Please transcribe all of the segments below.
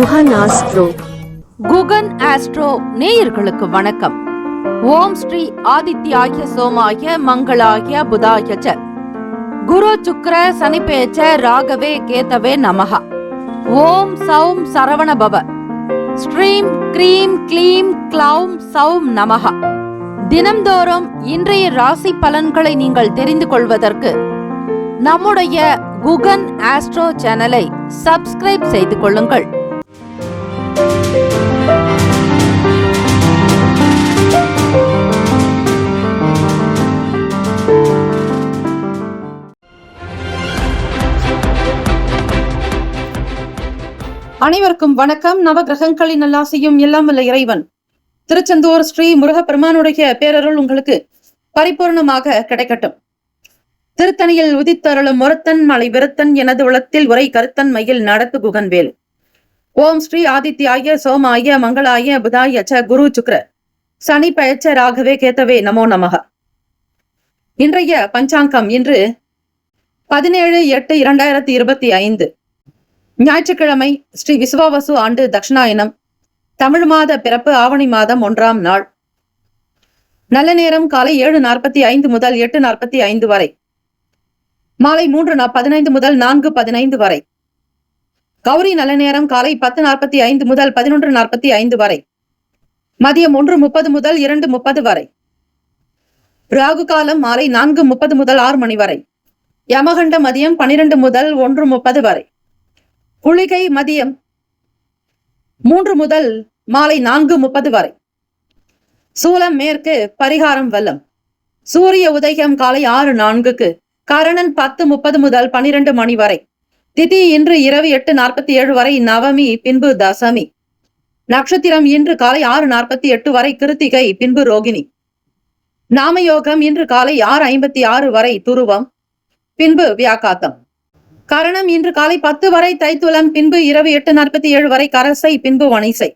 Guhan astro. Guhan astro நேயர்களுக்கு வணக்கம். ஓம் ஸ்ரீ ஆதித்யாய சோமாய மங்களாய புதாய ச குரு சுக்ர சனிபேச்ச ராகவே கேதவே நமஹ. ஓம் சௌம் சரவண பவ. ஸ்ரீம் க்ரீம் க்ளீம் க்ளௌம் சௌம் நமஹ. தினம்தோறும் இன்றைய ராசி பலன்களை நீங்கள் தெரிந்து கொள்வதற்கு நம்முடைய குகன் ஆஸ்ட்ரோ சேனலை சப்ஸ்கிரைப் செய்து கொள்ளுங்கள். அனைவருக்கும் வணக்கம். நவகிரகங்களின் நல்லாசையும் எல்லாம் வல்ல இறைவன் திருச்செந்தூர் ஸ்ரீ முருகப்பெருமானுடைய பேரருள் உங்களுக்கு பரிபூர்ணமாக கிடைக்கட்டும். திருத்தணியில் உதித்தருளும் ஒருத்தன் மலை விருத்தன் எனது உளத்தில் உரை கருத்தன் மயில் நடத்து குகன்வேல். ஓம் ஸ்ரீ ஆதித்யாய சோமாய மங்களாய புதாய ச குரு சுக்ர சனி பயச்ச ராகவே கேத்தவே நமோ நமக. இன்றைய பஞ்சாங்கம் இன்று 17/8/2025 ஞாயிற்றுக்கிழமை, ஸ்ரீ விசுவாவசு ஆண்டு தட்சிணாயனம், தமிழ் மாத பிறப்பு ஆவணி மாதம் 1ஆம் நாள். நல்ல நேரம் காலை 7:45 முதல் 8:45 வரை, மாலை 3:15 முதல் 4:15 வரை. கௌரி நல்ல நேரம் காலை 10:45 முதல் 11:45 வரை, மதியம் 1:30 முதல் 2:30 வரை. ராகு காலம் மாலை 4:30 முதல் 6 மணி வரை. யமகண்ட மதியம் 12 முதல் 1:30 வரை. குளிகை மதியம் 3 முதல் மாலை 4:30 வரை. சூலம் மேற்கு, பரிகாரம் வல்லம். சூரிய உதயம் காலை 6:04க்கு, கரணன் 10:30 முதல் 12 மணி வரை. திதி இன்று இரவு 8:47 வரை நவமி, பின்பு தசமி. நட்சத்திரம் இன்று காலை 6:48 வரை கிருத்திகை, பின்பு ரோகிணி. நாமயோகம் இன்று காலை 6:56 வரை துருவம், பின்பு வியாகாத்தம். கரணம் இன்று காலை 10 வரை தைத்துலம், பின்பு இரவு 8:47 வரை கரசை, பின்பு வணிசை.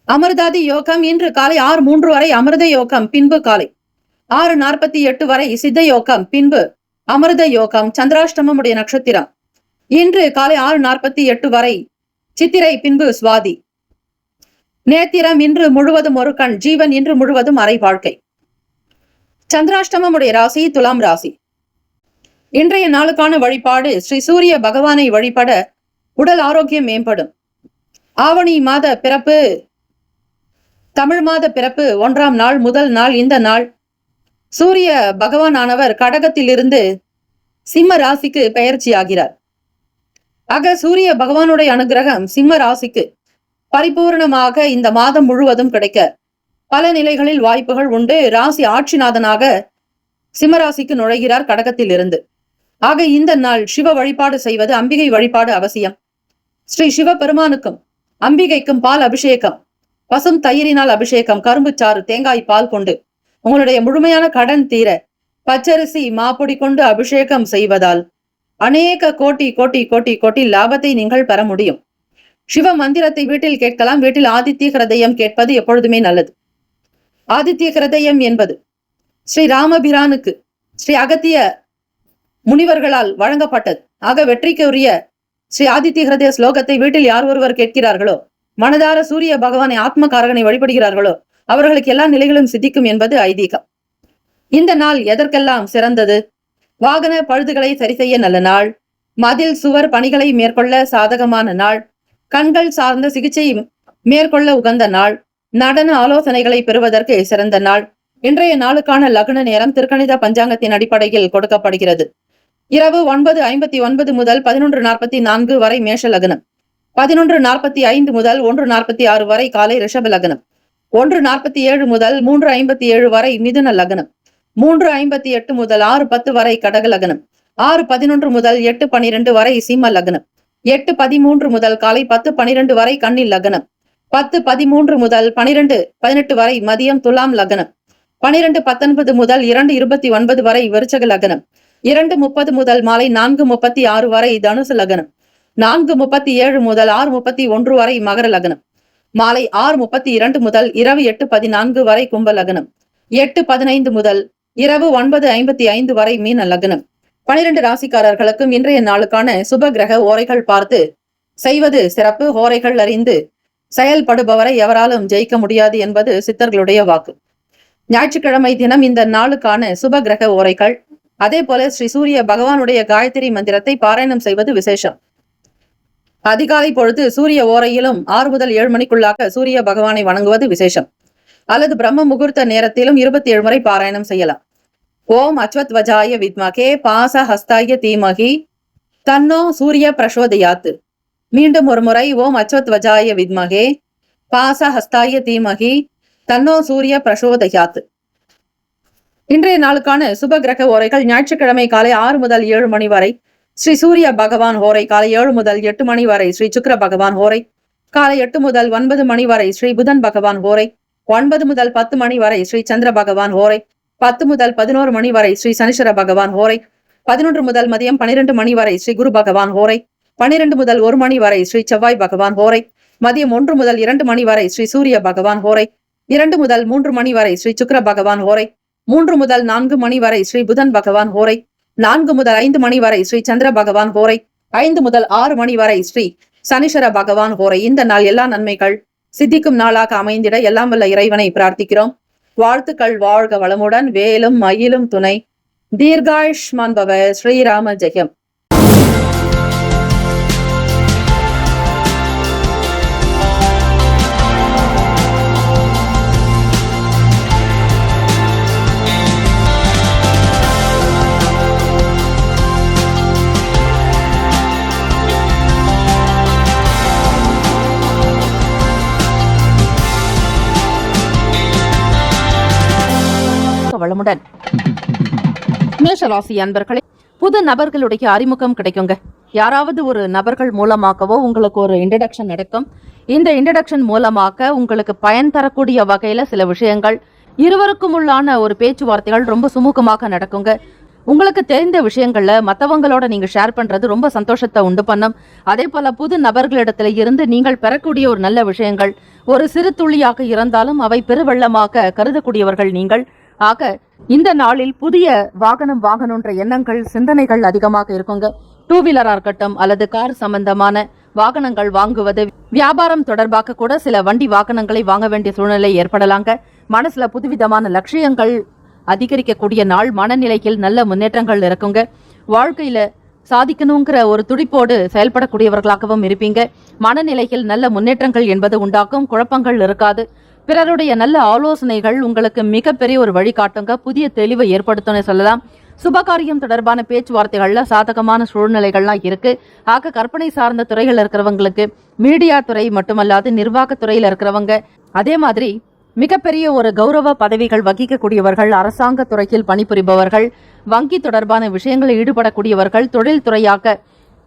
அமிர்தாதி யோகம் இன்று காலை 6:03 வரை அமிர்த யோகம், பின்பு காலை 6:48 வரை சித்த யோகம், பின்பு அமிர்த யோகம். சந்திராஷ்டமம் உடைய நட்சத்திரம் இன்று காலை 6:48 வரை சித்திரை, பின்பு சுவாதி. நேத்திரம் இன்று முழுவதும் ஒரு கண், ஜீவன் இன்று முழுவதும் அரை வாழ்க்கை. சந்திராஷ்டமம் உடைய ராசி துலாம் ராசி. இன்றைய நாளுக்கான வழிபாடு, ஸ்ரீ சூரிய பகவானை வழிபட உடல் ஆரோக்கியம் மேம்படும். ஆவணி மாத பிறப்பு, தமிழ் மாத பிறப்பு 1ஆம் நாள், முதல் நாள். இந்த நாள் சூரிய பகவானானவர் கடகத்திலிருந்து சிம்ம ராசிக்கு பெயர்ச்சி ஆகிறார். ஆக சூரிய பகவானுடைய அனுகிரகம் சிம்ம ராசிக்கு பரிபூர்ணமாக இந்த மாதம் முழுவதும் கிடைக்க பல நிலைகளில் வாய்ப்புகள் உண்டு. ராசி ஆட்சிநாதனாக சிம்மராசிக்கு நுழைகிறார் கடகத்தில் இருந்து. ஆக இந்த நாள் சிவ வழிபாடு செய்வது, அம்பிகை வழிபாடு அவசியம். ஸ்ரீ சிவ பெருமானுக்கும் அம்பிகைக்கும் பால் அபிஷேகம், பசும் தயிரினால் அபிஷேகம், கரும்பு சாறு, தேங்காய் பால் கொண்டு உங்களுடைய முழுமையான கடன் தீர பச்சரிசி மாப்பொடி கொண்டு அபிஷேகம் செய்வதால் அநேக கோட்டி கோட்டி கோட்டி கோட்டி லாபத்தை நீங்கள் பெற முடியும். சிவ மந்திரத்தை வீட்டில் கேட்கலாம். வீட்டில் ஆதித்ய ஹிருதயம் கேட்பது எப்பொழுதுமே நல்லது. ஆதித்ய ஹிருதயம் என்பது ஸ்ரீ ராமபிரானுக்கு ஸ்ரீ அகத்திய முனிவர்களால் வழங்கப்பட்டது. ஆக வெற்றிக்கு உரிய ஸ்ரீ ஆதித்ய ஹிருதய ஸ்லோகத்தை வீட்டில் யார் ஒருவர் கேட்கிறார்களோ, மனதார சூரிய பகவானை ஆத்மகாரகனை வழிபடுகிறார்களோ, அவர்களுக்கு எல்லா நிலைகளும் சித்திக்கும் என்பது ஐதீகம். இந்த நாள் எதற்கெல்லாம் சிறந்தது? வாகன பழுதுகளை சரி செய்ய நல்ல நாள். மதில் சுவர் பணிகளை மேற்கொள்ள சாதகமான நாள். கண்கள் சார்ந்த சிகிச்சை மேற்கொள்ள உகந்த நாள். நடன ஆலோசனைகளை பெறுவதற்கு சிறந்த நாள். இன்றைய நாளுக்கான லக்ன நேரம் திருக்கணித பஞ்சாங்கத்தின் அடிப்படையில் கொடுக்கப்படுகிறது. இரவு 9:59 முதல் 11:44 வரை மேஷ லக்னம். 11:45 முதல் 1:46 வரை காலை ரிஷப லக்னம். 1:47 முதல் 3:57 வரை மிதுன லக்னம். 3:58 முதல் 6:10 வரை கடக லக்னம். 6:11 முதல் 8:12 வரை சிம்ம லக்னம். 8:13 முதல் காலை 10:12 வரை கன்னி லக்னம். 10:13 முதல் 12:18 வரை மதியம் துலாம் லக்னம். 12:19 முதல் 2:29 வரை விருச்சக லக்னம். 2:30 முதல் மாலை 4:36 வரை தனுசு லக்னம். 4:37 முதல் 6:31 வரை மகர லக்னம். மாலை 6:32 முதல் இரவு 8:14 வரை கும்ப லக்னம். 8:15 முதல் இரவு 9:55 வரை மீன லக்னம். 12 ராசிக்காரர்களுக்கும் இன்றைய நாளுக்கான சுப கிரக ஓரைகள் பார்த்து செய்வது சிறப்பு. ஹோரைகள் அறிந்து செயல்படுபவரை எவராலும் ஜெயிக்க முடியாது என்பது சித்தர்களுடைய வாக்கு. ஞாயிற்றுக்கிழமை தினம் இந்த நாளுக்கான சுப கிரக ஓரைகள். அதே போல ஸ்ரீ சூரிய பகவானுடைய காயத்ரி மந்திரத்தை பாராயணம் செய்வது விசேஷம். அதிகாலை பொழுது சூரிய ஓரையிலும் 6 முதல் 7 மணிக்குள்ளாக சூரிய பகவானை வணங்குவது விசேஷம். அல்லது பிரம்ம முகூர்த்த நேரத்திலும் 27 முறை பாராயணம் செய்யலாம். ஓம் அஸ்வத்வஜாய வித்மகே பாச ஹஸ்தாய தீமகி தன்னோ சூரிய பிரசோதயாத். மீண்டும் ஒரு முறை ஓம் அஸ்வத்வஜாய வித்மகே பாச ஹஸ்தாய தீமகி தன்னோ சூரிய பிரசோதயாத். இன்றைய நாளுக்கான சுப கிரக ஓரைகள். ஞாயிற்றுக்கிழமை காலை 6 முதல் 7 மணி வரை ஸ்ரீ சூரிய பகவான் ஹோரை. காலை 7 முதல் 8 மணி வரை ஸ்ரீ சுக்கிர பகவான் ஹோரை. காலை 8 முதல் 9 மணி வரை ஸ்ரீ புதன் பகவான் ஹோரை. 9 முதல் 10 மணி வரை ஸ்ரீ சந்திர பகவான் ஹோரை. 10 முதல் 11 மணி வரை ஸ்ரீ சனீஸ்வர பகவான் ஹோரை. 11 முதல் மதியம் 12 மணி வரை ஸ்ரீ குரு பகவான் ஹோரை. 12 முதல் 1 மணி வரை ஸ்ரீ செவ்வாய் பகவான் ஹோரை. மதியம் 1 முதல் 2 மணி வரை ஸ்ரீ சூரிய பகவான் ஹோரை. 2 முதல் 3 மணி வரை ஸ்ரீ சுக்கிர பகவான் ஹோரை. 3 முதல் 4 மணி வரை ஸ்ரீ புதன் பகவான் ஹோரை. 4 முதல் 5 மணி வரை ஸ்ரீ சந்திர பகவான் ஹோரை. 5 முதல் 6 மணி வரை ஸ்ரீ சனீஸ்வர பகவான் ஹோரை. இந்த நாள் எல்லா நன்மைகள் சித்திக்கும் நாளாக அமைந்திட எல்லாம் வல்ல இறைவனை பிரார்த்திக்கிறோம். வாழ்த்துக்கள். வாழ்க வளமுடன். வேலும் மயிலும் துணை. தீர்காயுஷ்மான் பவ. ஸ்ரீராம ஜெயம். வளமுடன். மேஷராசி அன்பர்களே, புது நபர்களுடைய அறிமுகம் கிடைக்குங்க. யாராவது ஒரு நபர்கள் மூலமாகவோ உங்களுக்கு ஒரு இன்ட்ரடக்ஷன் நடக்கும். இந்த இன்ட்ரடக்ஷன் மூலமாக உங்களுக்கு பயன் தரக்கூடிய வகையில சில விஷயங்கள், இருவருக்கும் உள்ளான ஒரு பேச்சுவார்த்தைகள் ரொம்ப சுமூகமாக நடக்குங்க. உங்களுக்கு தெரிந்த விஷயங்கள்ல மற்றவங்களோட நீங்க ஷேர் பண்றது ரொம்ப சந்தோஷத்தை உண்டு பண்ணும். அதே போல புது நபர்களிடத்துல இருந்து நீங்கள் பெறக்கூடிய ஒரு நல்ல விஷயங்கள் ஒரு சிறு துளியாக இருந்தாலும் அவை பெருவெள்ளமாக கருதக்கூடியவர்கள் நீங்கள். ஆக இந்த நாளில் புதிய வாகனம் வாங்கணுன்ற எண்ணங்கள், சிந்தனைகள் அதிகமாக இருக்குங்க. 2 வீலரா இருக்கட்டும் அல்லது கார் சம்பந்தமான வாகனங்கள் வாங்குவது, வியாபாரம் தொடர்பாக கூட சில வண்டி வாகனங்களை வாங்க வேண்டிய சூழ்நிலை ஏற்படலாங்க. மனசுல புதுவிதமான லட்சியங்கள் அதிகரிக்கக்கூடிய நாள். மனநிலையில் நல்ல முன்னேற்றங்கள் இருக்குங்க. வாழ்க்கையில சாதிக்கணுங்கிற ஒரு துடிப்போடு செயல்படக்கூடியவர்களாகவும் இருப்பீங்க. மனநிலையில் நல்ல முன்னேற்றங்கள் என்பது உண்டாக்கும். குழப்பங்கள் இருக்காது. பிறருடைய நல்ல ஆலோசனைகள் உங்களுக்கு மிகப்பெரிய ஒரு வழிகாட்டுங்க. புதிய தெளிவை ஏற்படுத்தும்னு சொல்லலாம். சுபகாரியம் தொடர்பான பேச்சுவார்த்தைகள்ல சாதகமான சூழ்நிலைகள்லாம் இருக்கு. ஆக கற்பனை சார்ந்த துறைகள் இருக்கிறவங்களுக்கு, மீடியா துறை மட்டுமல்லாது நிர்வாகத்துறையில இருக்கிறவங்க, அதே மாதிரி மிகப்பெரிய ஒரு கௌரவ பதவிகள் வகிக்கக்கூடியவர்கள், அரசாங்க துறையில் பணிபுரிபவர்கள், வங்கி தொடர்பான விஷயங்களில் ஈடுபடக்கூடியவர்கள், தொழில் துறையாக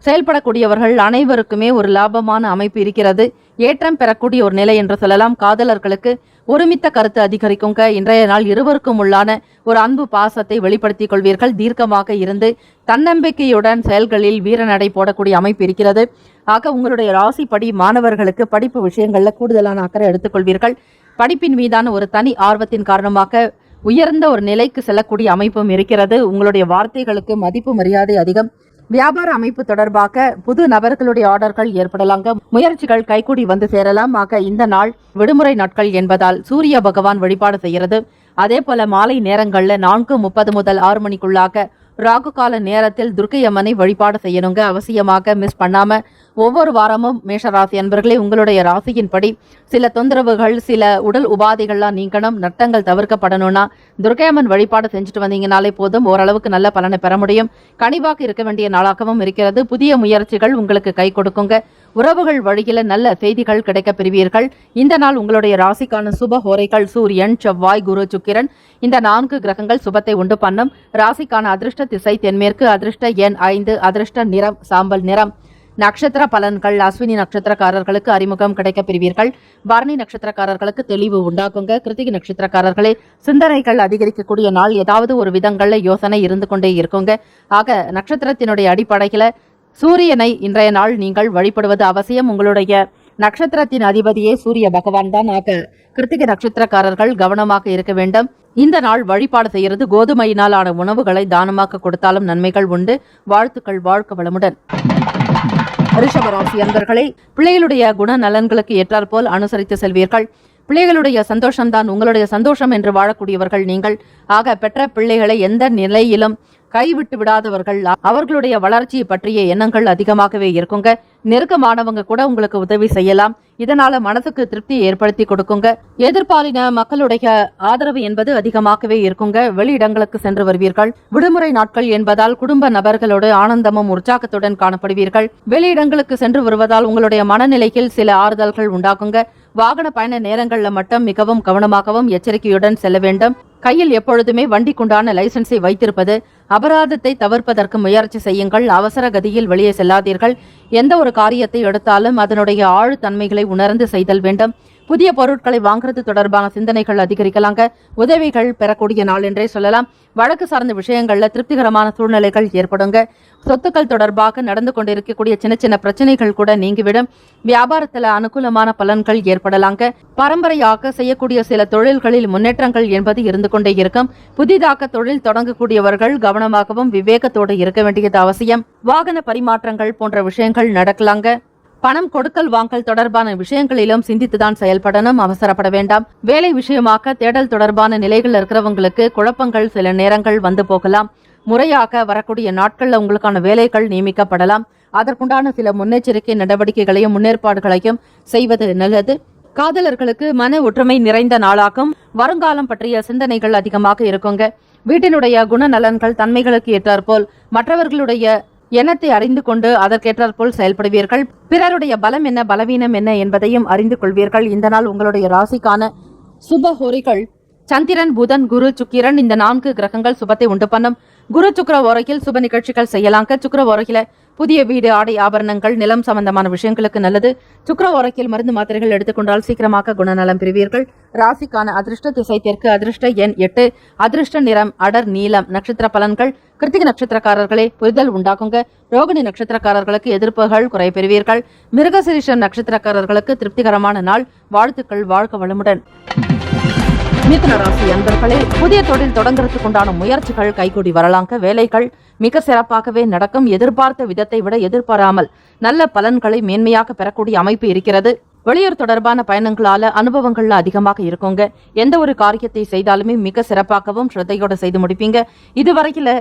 செயல்படக்கூடியவர்கள் அனைவருக்குமே ஒரு லாபமான அமைப்பு இருக்கிறது. ஏற்றம் பெறக்கூடிய ஒரு நிலை என்று சொல்லலாம். காதலர்களுக்கு ஒருமித்த கருத்து அதிகரிக்குங்க. இன்றைய நாள் இருவருக்கும் உள்ளான ஒரு அன்பு பாசத்தை வெளிப்படுத்திக் கொள்வீர்கள். தீர்க்கமாக இருந்து தன்னம்பிக்கையுடன் செயல்களில் வீரநடை போடக்கூடிய அமைப்பு இருக்கிறது. ஆக உங்களுடைய ராசிப்படி மாணவர்களுக்கு படிப்பு விஷயங்கள்ல கூடுதலான அக்கறை எடுத்துக்கொள்வீர்கள். படிப்பின் மீதான ஒரு தனி ஆர்வத்தின் காரணமாக உயர்ந்த ஒரு நிலைக்கு செல்லக்கூடிய அமைப்பும் இருக்கிறது. உங்களுடைய வார்த்தைகளுக்கு மதிப்பு மரியாதை அதிகம். வியாபார அமைப்பு தொடர்பாக புது நபர்களுடைய ஆர்டர்கள் ஏற்படலாங்க. முயற்சிகள் கைகூடி வந்து சேரலாம். ஆக இந்த நாள் விடுமுறை நாட்கள் என்பதால் சூரிய பகவான் வழிபாடு செய்கிறது. அதே போல மாலை நேரங்கள்ல 4:30 முதல் 6 மணிக்குள்ளாக ராகு கால நேரத்தில் துர்க்கை அம்மனை வழிபாடு செய்யணுங்க. அவசியமாக மிஸ் பண்ணாம ஒவ்வொரு வாரமும் மேஷராசி அன்பர்களே உங்களுடைய ராசியின்படி சில தொந்தரவுகள், சில உடல் உபாதைகள்லாம் நீக்கணும், நட்டங்கள் தவிர்க்கப்படணும்னா துர்க்கை அம்மன் வழிபாடு செஞ்சுட்டு வந்தீங்கனாலே போதும், ஓரளவுக்கு நல்ல பலனை பெற முடியும். கனிவாக இருக்க வேண்டிய நாளாகவும் இருக்கிறது. புதிய முயற்சிகள் உங்களுக்கு கை கொடுக்குங்க. உறவுகள் வழியில நல்ல செய்திகள் கிடைக்க பெறுவீர்கள். இந்த நாள் உங்களுடைய ராசிக்கான சுப ஹோரைகள் சூரியன், செவ்வாய், குரு, சுக்கிரன் இந்த 4 கிரகங்கள் சுபத்தை உண்டு பண்ணும். ராசிக்கான அதிர்ஷ்ட திசை தென்மேற்கு, அதிர்ஷ்ட எண் 5, அதிர்ஷ்ட நிறம் சாம்பல் நிறம். நட்சத்திர பலன்கள். அஸ்வினி நட்சத்திரக்காரர்களுக்கு அறிமுகம் கிடைக்க பெறுவீர்கள். பரணி நட்சத்திரக்காரர்களுக்கு தெளிவு உண்டாக்குங்க. கிருத்திகை நட்சத்திரக்காரர்களே சிந்தனைகள் அதிகரிக்கக்கூடிய நாள். ஏதாவது ஒரு விதங்கள்ல யோசனை இருந்து கொண்டே இருக்குங்க. ஆக நட்சத்திரத்தினுடைய அடிப்படையில சூரியனை இன்றைய நாள் நீங்கள் வழிபடுவது அவசியம். உங்களுடைய நட்சத்திரத்தின் அதிபதியே சூரிய பகவான் தான். ஆக கிருத்திகை நட்சத்திரக்காரர்கள் கவனமாக இருக்க வேண்டும். இந்த நாள் வழிபாடு செய்கிறது கோதுமையினால் ஆன உணவுகளை தானமாக கொடுத்தாலும் நன்மைகள் உண்டு. வாழ்த்துக்கள். வாழ்க வளமுடன். ரிஷபராசி அன்பர்களே, பிள்ளைகளுடைய குணநலன்களுக்கு ஏற்றாற்போல் அனுசரித்து செல்வீர்கள். பிள்ளைகளுடைய சந்தோஷம்தான் உங்களுடைய சந்தோஷம் என்று வாழக்கூடியவர்கள் நீங்கள். ஆக பெற்ற பிள்ளைகளை எந்த நிலையிலும் கைவிட்டு விடாதவர்கள். அவர்களுடைய வளர்ச்சியை பற்றிய எண்ணங்கள் அதிகமாகவே இருக்குங்க. நெருக்கமானவங்க கூட உங்களுக்கு உதவி செய்யலாம். இதனால மனசுக்கு திருப்தி ஏற்படுத்தி கொடுக்குங்க. எதிர்பாலின மக்களுடைய ஆதரவு என்பது அதிகமாகவே இருக்குங்க. வெளியிடங்களுக்கு சென்று வருவீர்கள். விடுமுறை நாட்கள் என்பதால் குடும்ப நபர்களோடு ஆனந்தமும் உற்சாகத்துடன் காணப்படுவீர்கள். வெளியிடங்களுக்கு சென்று வருவதால் உங்களுடைய மனநிலையில் சில ஆறுதல்கள் உண்டாகுங்க. வாகன பயண நேரங்கள்ல மட்டும் மிகவும் கவனமாகவும் எச்சரிக்கையுடன் செல்ல வேண்டும். கையில் எப்பொழுதுமே வண்டிக்குண்டான லைசன்ஸை வைத்திருப்பது. அபராதத்தை தவிர்ப்பதற்கு முயற்சி செய்யுங்கள். அவசர கதியில் வெளியே செல்லாதீர்கள். எந்த ஒரு காரியத்தை எடுத்தாலும் அதனுடைய ஆழ்தன்மைகளை உணர்ந்து செய்தல் வேண்டும். புதிய பொருட்களை வாங்குறது தொடர்பான சிந்தனைகள் அதிகரிக்கலாங்க. உதவிகள் பெறக்கூடிய நாள் என்றே சொல்லலாம். வழக்கு சார்ந்த விஷயங்கள்ல திருப்திகரமான சூழ்நிலைகள் ஏற்படுங்க. சொத்துக்கள் தொடர்பாக நடந்து கொண்டிருக்கக்கூடிய சின்ன சின்ன பிரச்சனைகள் கூட நீங்கிவிடும். வியாபாரத்துல அனுகூலமான பலன்கள் ஏற்படலாங்க. பரம்பரையாக செய்யக்கூடிய சில தொழில்களில் முன்னேற்றங்கள் என்பது இருந்து கொண்டே இருக்கும். புதிதாக தொழில் தொடங்கக்கூடியவர்கள் கவனமாகவும் விவேகத்தோடு இருக்க வேண்டியது அவசியம். வாகன பரிமாற்றங்கள் போன்ற விஷயங்கள் நடக்கலாங்க. பணம் கொடுக்கல் வாங்கல் தொடர்பான விஷயங்களிலும் சிந்தித்துதான் செயல்படணும். அவசரப்பட வேண்டாம். வேலை விஷயமாக தேடல் தொடர்பான நிலைகள் இருக்கிறவங்களுக்கு குழப்பங்கள் சில நேரங்கள் வந்து போகலாம். முறையாக வரக்கூடிய நாட்கள்ல உங்களுக்கான வேலைகள் நியமிக்கப்படலாம். அதற்குண்டான சில முன்னெச்சரிக்கை நடவடிக்கைகளையும் முன்னேற்பாடுகளையும் செய்வது நல்லது. காதலர்களுக்கு மன ஒற்றுமை நிறைந்த நாளாகும். வருங்காலம் பற்றிய சிந்தனைகள் அதிகமாக இருக்குங்க. வீட்டினுடைய குணநலன்கள் தன்மைகளுக்கு ஏற்றாற்போல் மற்றவர்களுடைய எண்ணத்தை அறிந்து கொண்டு அதற்கேற்றாற்போல் செயல்படுவீர்கள். பிறருடைய பலம் என்ன பலவீனம் என்ன என்பதையும் அறிந்து கொள்வீர்கள். இந்த நாள் உங்களுடைய ராசிக்கான சுபஹோரிகள் சந்திரன், புதன், குரு, சுக்கிரன் இந்த 4 கிரகங்கள் சுபத்தை உண்டு பண்ணும். குரு சுக்கிர ஓரையில் சுப நிகழ்ச்சிகள் செய்யலாங்க. சுக்கிர ஓரையில புதிய வீடு, ஆடை, ஆபரணங்கள், நிலம் சம்பந்தமான விஷயங்களுக்கு நல்லது. சுக்கிர ஓரையில் மருந்து மாத்திரைகள் எடுத்துக்கொண்டால் சீக்கிரமாக குணநலம் பெறுவீர்கள். ராசிக்கான அதிர்ஷ்ட திசை தெற்கு. அதிர்ஷ்ட எண் 8. அதிர்ஷ்ட நிறம் அடர் நீலம். நட்சத்திர பலன்கள் கிருத்திகை நட்சத்திரக்காரர்களே புரிதல் உண்டாகுங்க. ரோகிணி நட்சத்திரக்காரர்களுக்கு எதிர்ப்புகள் குறை பெறுவீர்கள். மிருகசிரீஷ நட்சத்திரக்காரர்களுக்கு திருப்திகரமான நாள். வாழ்த்துக்கள். வாழ்க வளமுடன். மிதுன ராசி அன்பர்களே, புதிய தொழில் தொடங்குறதுக்கு உண்டான முயற்சிகள் கைகூடி வரலாங்க. வேலைகள் மிக சிறப்பாகவே நடக்கும். எதிர்பார்த்த விதத்தை விட எதிர்பாராமல் நல்ல பலன்களை மேன்மையாக பெறக்கூடிய அமைப்பு இருக்கிறது. வெளியூர் தொடர்பான பயணங்களால அனுபவங்கள்ல அதிகமாக இருக்குங்க. எந்த ஒரு காரியத்தை செய்தாலுமே மிக சிறப்பாகவும் ஸ்ரத்தையோட செய்து முடிப்பீங்க. இதுவரையில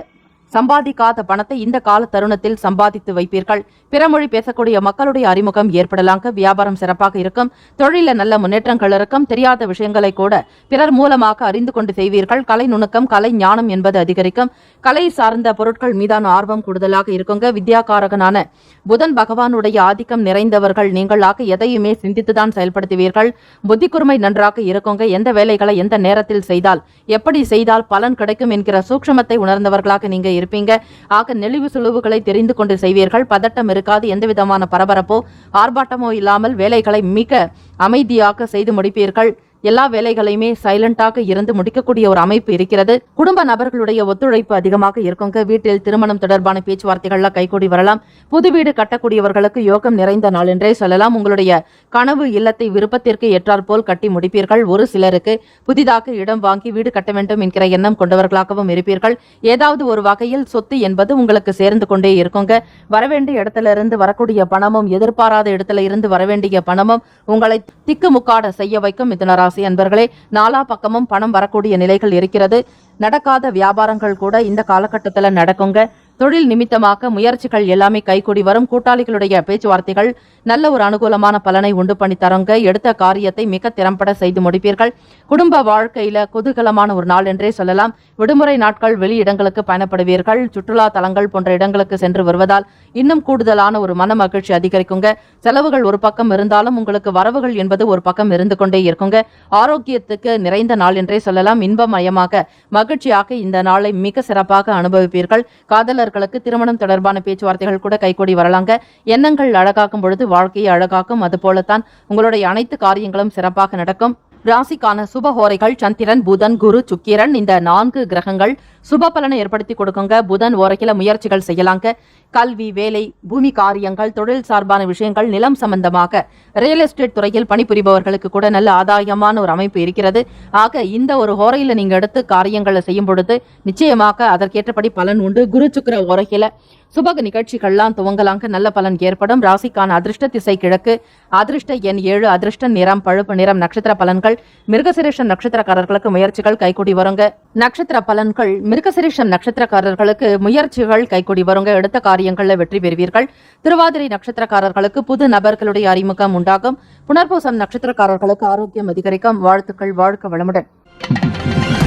சம்பாதிக்காத பணத்தை இந்த கால தருணத்தில் சம்பாதித்து வைப்பீர்கள். பிறமொழி பேசக்கூடிய மக்களுடைய அறிமுகம் ஏற்படலாங்க. வியாபாரம் சிறப்பாக இருக்கும். தொழில நல்ல முன்னேற்றங்கள் இருக்கும். தெரியாத விஷயங்களை கூட பிறர் மூலமாக அறிந்து கொண்டு செய்வீர்கள். கலை நுணுக்கம், கலை ஞானம் என்பது அதிகரிக்கும். கலை சார்ந்த பொருட்கள் மீதான ஆர்வம் கூடுதலாக இருக்குங்க. வித்யாகாரகனான புதன் பகவானுடைய ஆதிக்கம் நிறைந்தவர்கள் நீங்களாக எதையுமே சிந்தித்துதான் செயல்படுத்துவீர்கள். புத்தி கூர்மை நன்றாக இருக்குங்க. எந்த வேலைகளை எந்த நேரத்தில் செய்தால் எப்படி செய்தால் பலன் கிடைக்கும் என்கிற சூக்ஷமத்தை உணர்ந்தவர்களாக நீங்க இருப்பீங்க. ஆக நெளிவு சுழிவுகளை தெரிந்து கொண்டு செய்வீர்கள். பதட்டம் இருக்காது. எந்த விதமான பரபரப்போ ஆர்ப்பாட்டமோ இல்லாமல் வேலைகளை மிக அமைதியாக செய்து முடிப்பீர்கள். எல்லா வேலைகளையுமே சைலண்டாக இருந்து முடிக்கக்கூடிய ஒரு அமைப்பு இருக்கிறது. குடும்ப நபர்களுடைய ஒத்துழைப்பு அதிகமாக இருக்குங்க. வீட்டில் திருமணம் தொடர்பான பேச்சுவார்த்தைகள்ல கைகூடி வரலாம். புது வீடு கட்டக்கூடியவர்களுக்கு யோகம் நிறைந்த நாள் என்றே சொல்லலாம். உங்களுடைய கனவு இல்லத்தை விருப்பத்திற்கு ஏற்றாற்போல் கட்டி முடிப்பீர்கள். ஒரு சிலருக்கு புதிதாக இடம் வாங்கி வீடு கட்ட வேண்டும் என்கிற எண்ணம் கொண்டவர்களாகவும் இருப்பீர்கள். ஏதாவது ஒரு வகையில் சொத்து என்பது உங்களுக்கு சேர்ந்து கொண்டே இருக்குங்க. வரவேண்டிய இடத்துல இருந்து வரக்கூடிய பணமும் எதிர்பாராத இடத்துல இருந்து வரவேண்டிய பணமும் உங்களை திக்குமுக்காட செய்ய வைக்கும். மிதுன ராசி அன்பர்களே, நாலா பக்கமும் பணம் வரக்கூடிய நிலைகள் இருக்கிறது. நடக்காத வியாபாரங்கள் கூட இந்த காலகட்டத்துல நடக்குங்க. தொழில் நிமித்தமாக முயற்சிகள் எல்லாமே கைகூடி வரும். கூட்டாளிகளுடைய பேச்சுவார்த்தைகள் நல்ல ஒரு அனுகூலமான பலனை உண்டு பண்ணி தருங்க. எடுத்த காரியத்தை மிக திறம்பட செய்து முடிப்பீர்கள். குடும்ப வாழ்க்கையில குதூகலமான ஒரு நாள் என்றே சொல்லலாம். விடுமுறை நாட்கள் வெளியிடங்களுக்கு பயணப்படுவீர்கள். சுற்றுலா தலங்கள் போன்ற இடங்களுக்கு சென்று வருவதால் இன்னும் கூடுதலான ஒரு மன மகிழ்ச்சி அதிகரிக்குங்க. செலவுகள் ஒரு பக்கம் இருந்தாலும் உங்களுக்கு வரவுகள் என்பது ஒரு பக்கம் இருந்து கொண்டே இருக்குங்க. ஆரோக்கியத்துக்கு நிறைந்த நாள் என்றே சொல்லலாம். இன்பமயமாக மகிழ்ச்சியாக இந்த நாளை மிக சிறப்பாக அனுபவிப்பீர்கள். காதலர்களுக்கு திருமணம் தொடர்பான பேச்சுவார்த்தைகள் கூட கைகூடி வரலாங்க. எண்ணங்கள் அழகாக்கும் பொழுது வாழ்க்கையை அழகாக்கும். அது போலத்தான் உங்களுடைய அனைத்து காரியங்களும் சிறப்பாக நடக்கும். ராசிக்கான சுபஹோரைகள் சந்திரன், புதன், குரு, சுக்கிரன் இந்த 4 கிரகங்கள் சுப பலனை ஏற்படுத்தி கொடுக்குங்க. புதன் ஓரைக்கில முயற்சிகள் செய்யலாங்க. கல்வி, வேலை, பூமி காரியங்கள், தொழில் சார்பான விஷயங்கள், நிலம் சம்பந்தமாக ரியல் எஸ்டேட் துறையில் பணிபுரிபவர்களுக்கு கூட நல்ல ஆதாயமான ஒரு அமைப்பு இருக்கிறது. ஆக இந்த ஒரு ஹோரையில நீங்க எடுத்து காரியங்களை செய்யும் பொழுது நிச்சயமாக அதற்கேற்றபடி பலன் உண்டு. குரு சுக்கிர ஓரைக்கில சுபக நிகழ்ச்சிகள்லாம் துவங்கலாங்க. நல்ல பலன் ஏற்படும். ராசிக்கான அதிர்ஷ்ட திசை கிழக்கு, அதிர்ஷ்ட எண் 7, அதிர்ஷ்ட நிறம் பழுப்பு நிறம். நட்சத்திர பலன்கள் மிருகசிரீஷம் நட்சத்திரக்காரர்களுக்கு முயற்சிகள் கைகூடி வருங்க. நட்சத்திர பலன்கள் மிருகசிரீஷம் நட்சத்திரக்காரர்களுக்கு முயற்சிகள் கைகூடி வருங்க. எடுத்த காரியங்கள்ல வெற்றி பெறுவீர்கள். திருவாதிரை நட்சத்திரக்காரர்களுக்கு புது நபர்களுடைய அறிமுகம் உண்டாகும். புனர்பூசம் நட்சத்திரக்காரர்களுக்கு ஆரோக்கியம் அதிகரிக்கும். வாழ்த்துக்கள். வாழ்க்கை வளமுடன்.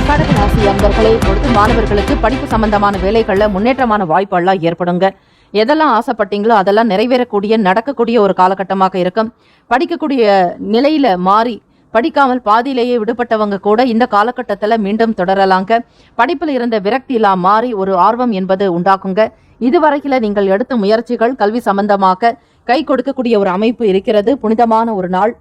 கடகராசி அன்பர்களே, பொழுது மாணவர்களுக்கு படிப்பு சம்பந்தமான வேலைகள்ல முன்னேற்றமான வாய்ப்பெல்லாம் ஏற்படுங்க. எதெல்லாம் ஆசைப்பட்டீங்களோ அதெல்லாம் நிறைவேறக்கூடிய நடக்கக்கூடிய ஒரு காலகட்டமாக இருக்கும். படிக்கக்கூடிய நிலையில மாறி படிக்காமல் பாதியிலேயே விடுபட்டவங்க கூட இந்த காலகட்டத்துல மீண்டும் தொடரலாங்க. படிப்புல இருந்த விரக்தி எல்லாம் மாறி ஒரு ஆர்வம் என்பது உண்டாக்குங்க. இதுவரையில நீங்கள் எடுத்த முயற்சிகள் கல்வி சம்பந்தமாக கை கொடுக்கக்கூடிய ஒரு அமைப்பு இருக்கிறது. புனிதமான ஒரு நாள்.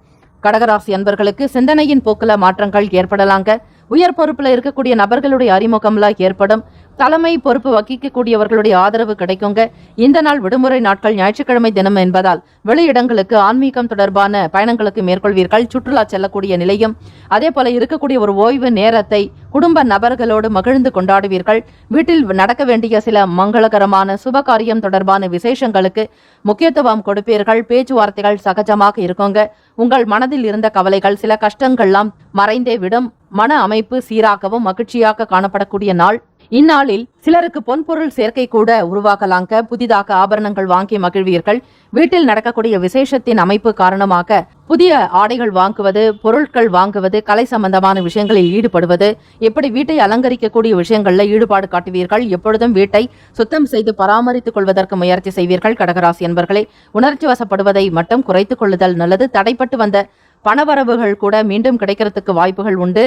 கடகராசி அன்பர்களுக்கு சிந்தனையின் போக்குல மாற்றங்கள் ஏற்படலாங்க. உயர் பொறுப்புல இருக்கக்கூடிய நபர்களுடைய அறிமுகம்லாம் ஏற்படும். தலைமை பொறுப்பு வகிக்கக்கூடியவர்களுடைய ஆதரவு கிடைக்குங்க. இந்த நாள் விடுமுறை நாட்கள், ஞாயிற்றுக்கிழமை தினம் என்பதால் வெளியிடங்களுக்கு ஆன்மீகம் தொடர்பான பயணங்களுக்கு மேற்கொள்வீர்கள். சுற்றுலா செல்லக்கூடிய நிலையும் அதே போல இருக்கக்கூடிய ஒரு ஓய்வு நேரத்தை குடும்ப நபர்களோடு மகிழ்ந்து கொண்டாடுவீர்கள். வீட்டில் நடக்க வேண்டிய சில மங்களகரமான சுபகாரியம் தொடர்பான விசேஷங்களுக்கு முக்கியத்துவம் கொடுப்பீர்கள். பேச்சுவார்த்தைகள் சகஜமாக இருக்குங்க. உங்கள் மனதில் இருந்த கவலைகள், சில கஷ்டங்கள்லாம் மறைந்தே விடும். மன அமைப்பு சீராகவும் மகிழ்ச்சியாக காணப்படக்கூடிய நாள். இந்நாளில் சிலருக்கு பொன்பொருள் சேர்க்கை கூட உருவாகலாங்க. புதிதாக ஆபரணங்கள் வாங்கி மகிழ்வீர்கள். வீட்டில் நடக்கக்கூடிய விசேஷத்தின் அமைப்பு காரணமாக புதிய ஆடைகள் வாங்குவது, பொருட்கள் வாங்குவது, கலை சம்பந்தமான விஷயங்களில் ஈடுபடுவது, எப்படி வீட்டை அலங்கரிக்கக்கூடிய விஷயங்கள்ல ஈடுபாடு காட்டுவீர்கள். எப்பொழுதும் வீட்டை சுத்தம் செய்து பராமரித்துக் கொள்வதற்கு முயற்சி செய்வீர்கள். கடகராசி என்பர்களே, உணர்ச்சி வசப்படுவதை மட்டும் குறைத்துக் கொள்ளுதல் நல்லது. தடைப்பட்டு வந்த பணவரவுகள் கூட மீண்டும் கிடைக்கிறதுக்கு வாய்ப்புகள் உண்டு.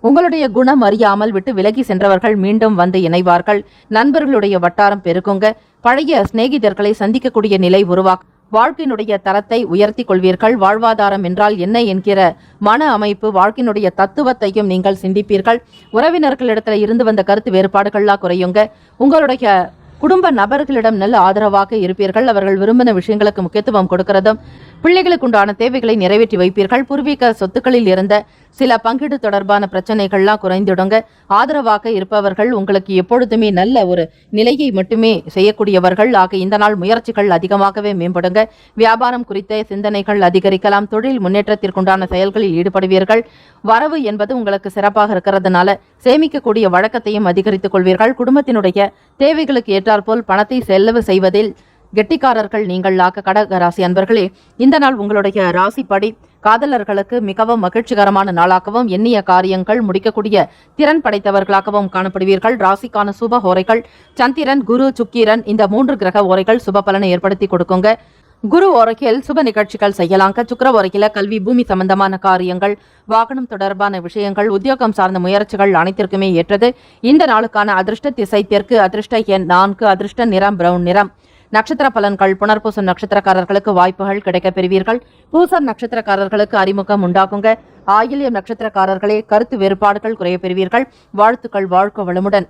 உங்களுடைய குணம் அறியாமல் விட்டு விலகி சென்றவர்கள் மீண்டும் வந்து இணைவார்கள். நண்பர்களுடைய வட்டாரம் பெருக்குங்க. பழைய சிநேகிதர்களை சந்திக்கக்கூடிய நிலை உருவாக்கும். வாழ்க்கையினுடைய தரத்தை உயர்த்தி கொள்வீர்கள். வாழ்வாதாரம் என்றால் என்ன என்கிற மன அமைப்பு, வாழ்க்கையினுடைய தத்துவத்தையும் நீங்கள் சிந்திப்பீர்கள். உறவினர்களிடத்துல இருந்து வந்த கருத்து வேறுபாடுகள்லாம் குறையுங்க. உங்களுடைய குடும்ப நபர்களிடம் நல்ல ஆதரவாக இருப்பீர்கள். அவர்கள் விரும்பின விஷயங்களுக்கு முக்கியத்துவம் கொடுக்கிறதும் பிள்ளைகளுக்கு உண்டான தேவைகளை நிறைவேற்றி வைப்பீர்கள். பூர்வீக சொத்துக்களில் இருந்த சில பங்கீடு தொடர்பான பிரச்சனைகள்லாம் குறைந்துடுங்க. ஆதரவாக இருப்பவர்கள் உங்களுக்கு எப்பொழுதுமே நல்ல ஒரு நிலையை மட்டுமே செய்யக்கூடியவர்கள். ஆக இந்த நாள் முயற்சிகள் அதிகமாகவே மேம்படுங்க. வியாபாரம் குறித்த சிந்தனைகள் அதிகரிக்கலாம். தொழில் முன்னேற்றத்திற்குண்டான செயல்களில் ஈடுபடுவீர்கள். வரவு என்பது உங்களுக்கு சிறப்பாக இருக்கிறதுனால சேமிக்கக்கூடிய வழக்கத்தையும் அதிகரித்துக் கொள்வீர்கள். குடும்பத்தினுடைய தேவைகளுக்கு ஏற்றாற்போல் பணத்தை செலவு செய்வதில் கெட்டிக்காரர்கள் நீங்களாக. கடகராசி அன்பர்களே, இந்த நாள் உங்களுடைய ராசிப்படி காதலர்களுக்கு மிகவும் மகிழ்ச்சிகரமான நாளாகவும் எண்ணிய காரியங்கள் முடிக்கக்கூடிய திறன் படைத்தவர்களாகவும் காணப்படுவீர்கள். ராசிக்கான சுப ஓரைகள் சந்திரன், குரு, சுக்கிரன் இந்த 3 கிரக ஓரைகள் சுப பலனை ஏற்படுத்தி கொடுக்குங்க. குரு ஓரையில் சுப நிகழ்ச்சிகள் செய்யலாங்க. சுக்கிர ஓரையில கல்வி, பூமி சம்பந்தமான காரியங்கள், வாகனம் தொடர்பான விஷயங்கள், உத்தியோகம் சார்ந்த முயற்சிகள் அனைத்திற்குமே ஏற்றது. இந்த நாளுக்கான அதிர்ஷ்ட திசை தெற்கு, அதிர்ஷ்ட எண் 4, அதிர்ஷ்ட நிறம் பிரவுன் நிறம். நட்சத்திர பலன்கள் புனர்பூசம் நட்சத்திரக்காரர்களுக்கு வாய்ப்புகள் கிடைக்க பெறுவீர்கள். பூசம் நட்சத்திரக்காரர்களுக்கு அறிமுகம் உண்டாகுங்க. ஆயில்யம் நட்சத்திரக்காரர்களே கருத்து வேறுபாடுகள் குறைய பெறுவீர்கள். வாழ்த்துக்கள். வாழ்க்கை வளமுடன்.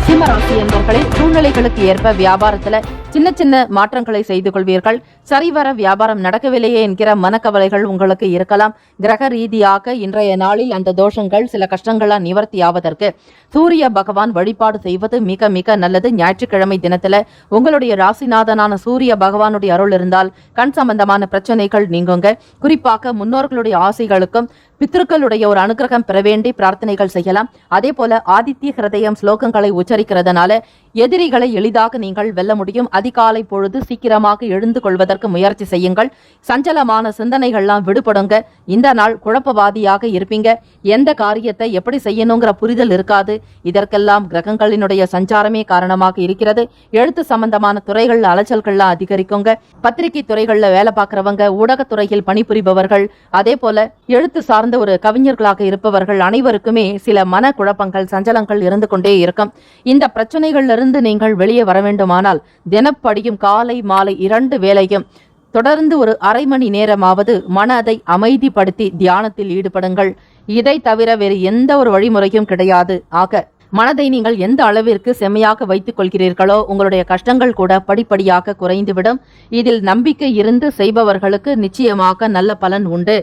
சிம்மராசி என்பவர்களே, சூழ்நிலைகளுக்கு ஏற்ப வியாபாரத்துல சின்ன சின்ன மாற்றங்களை செய்து கொள்வீர்கள். சரிவர வியாபாரம் நடக்கவில்லையே என்கிற மனக்கவலைகள் உங்களுக்கு இருக்கலாம். கிரக ரீதியாக இன்றைய நாளில் அந்த தோஷங்கள், சில கஷ்டங்களால் நிவர்த்தி ஆவதற்கு சூரிய பகவான் வழிபாடு செய்வது மிக மிக நல்லது. ஞாயிற்றுக்கிழமை தினத்துல உங்களுடைய ராசிநாதனான சூரிய பகவானுடைய அருள் இருந்தால் கண் சம்பந்தமான பிரச்சனைகள் நீங்குங்க. குறிப்பாக முன்னோர்களுடைய ஆசைகளுக்கும் பித்ருக்களுடைய ஒரு அனுகிரகம் பெற வேண்டி பிரார்த்தனைகள் செய்யலாம். அதே போல ஆதித்ய ஹிருதயம் ஸ்லோகங்களை உச்சரிக்கிறதுனால எதிரிகளை எளிதாக நீங்கள் வெல்ல முடியும். அதிகாலை பொழுது சீக்கிரமாக எழுந்து கொள்வதற்கு முயற்சி செய்யுங்கள். சஞ்சலமான சிந்தனைகள்லாம் விடுபடுங்க. இந்த நாள் குழப்பவாதியாக இருப்பீங்க. எந்த காரியத்தை எப்படி செய்யணுங்கிற புரிதல் இருக்காது. இதற்கெல்லாம் கிரகங்களினுடைய சஞ்சாரமே காரணமாக இருக்கிறது. எழுத்து சம்பந்தமான துறைகள் அலைச்சல்கள்லாம் அதிகரிக்குங்க. பத்திரிகை துறைகள்ல வேலை பார்க்கிறவங்க, ஊடகத்துறையில் பணிபுரிபவர்கள், அதே போல எழுத்து சார்ந்த ஒரு கவிஞர்களாக இருப்பவர்கள் அனைவருக்குமே சில மன குழப்பங்கள், சஞ்சலங்கள் இருந்து கொண்டே இருக்கும். இந்த பிரச்சனைகளிலிருந்து நீங்கள் வெளியே வர வேண்டுமானால் தினப்படியும் காலை மாலை 2 வேளையும் தொடர்ந்து ஒரு அரை மணி நேரமாவது மனதை அமைதிப்படுத்தி தியானத்தில் ஈடுபடுங்கள். இதை தவிர வேறு எந்த ஒரு வழிமுறையும் கிடையாது. ஆக மனதை நீங்கள் எந்த அளவிற்கு செம்மையாக வைத்துக் கொள்கிறீர்களோ உங்களுடைய கஷ்டங்கள் கூட படிப்படியாக குறைந்துவிடும். இதில் நம்பிக்கை இருந்து செய்பவர்களுக்கு நிச்சயமாக நல்ல பலன் உண்டு.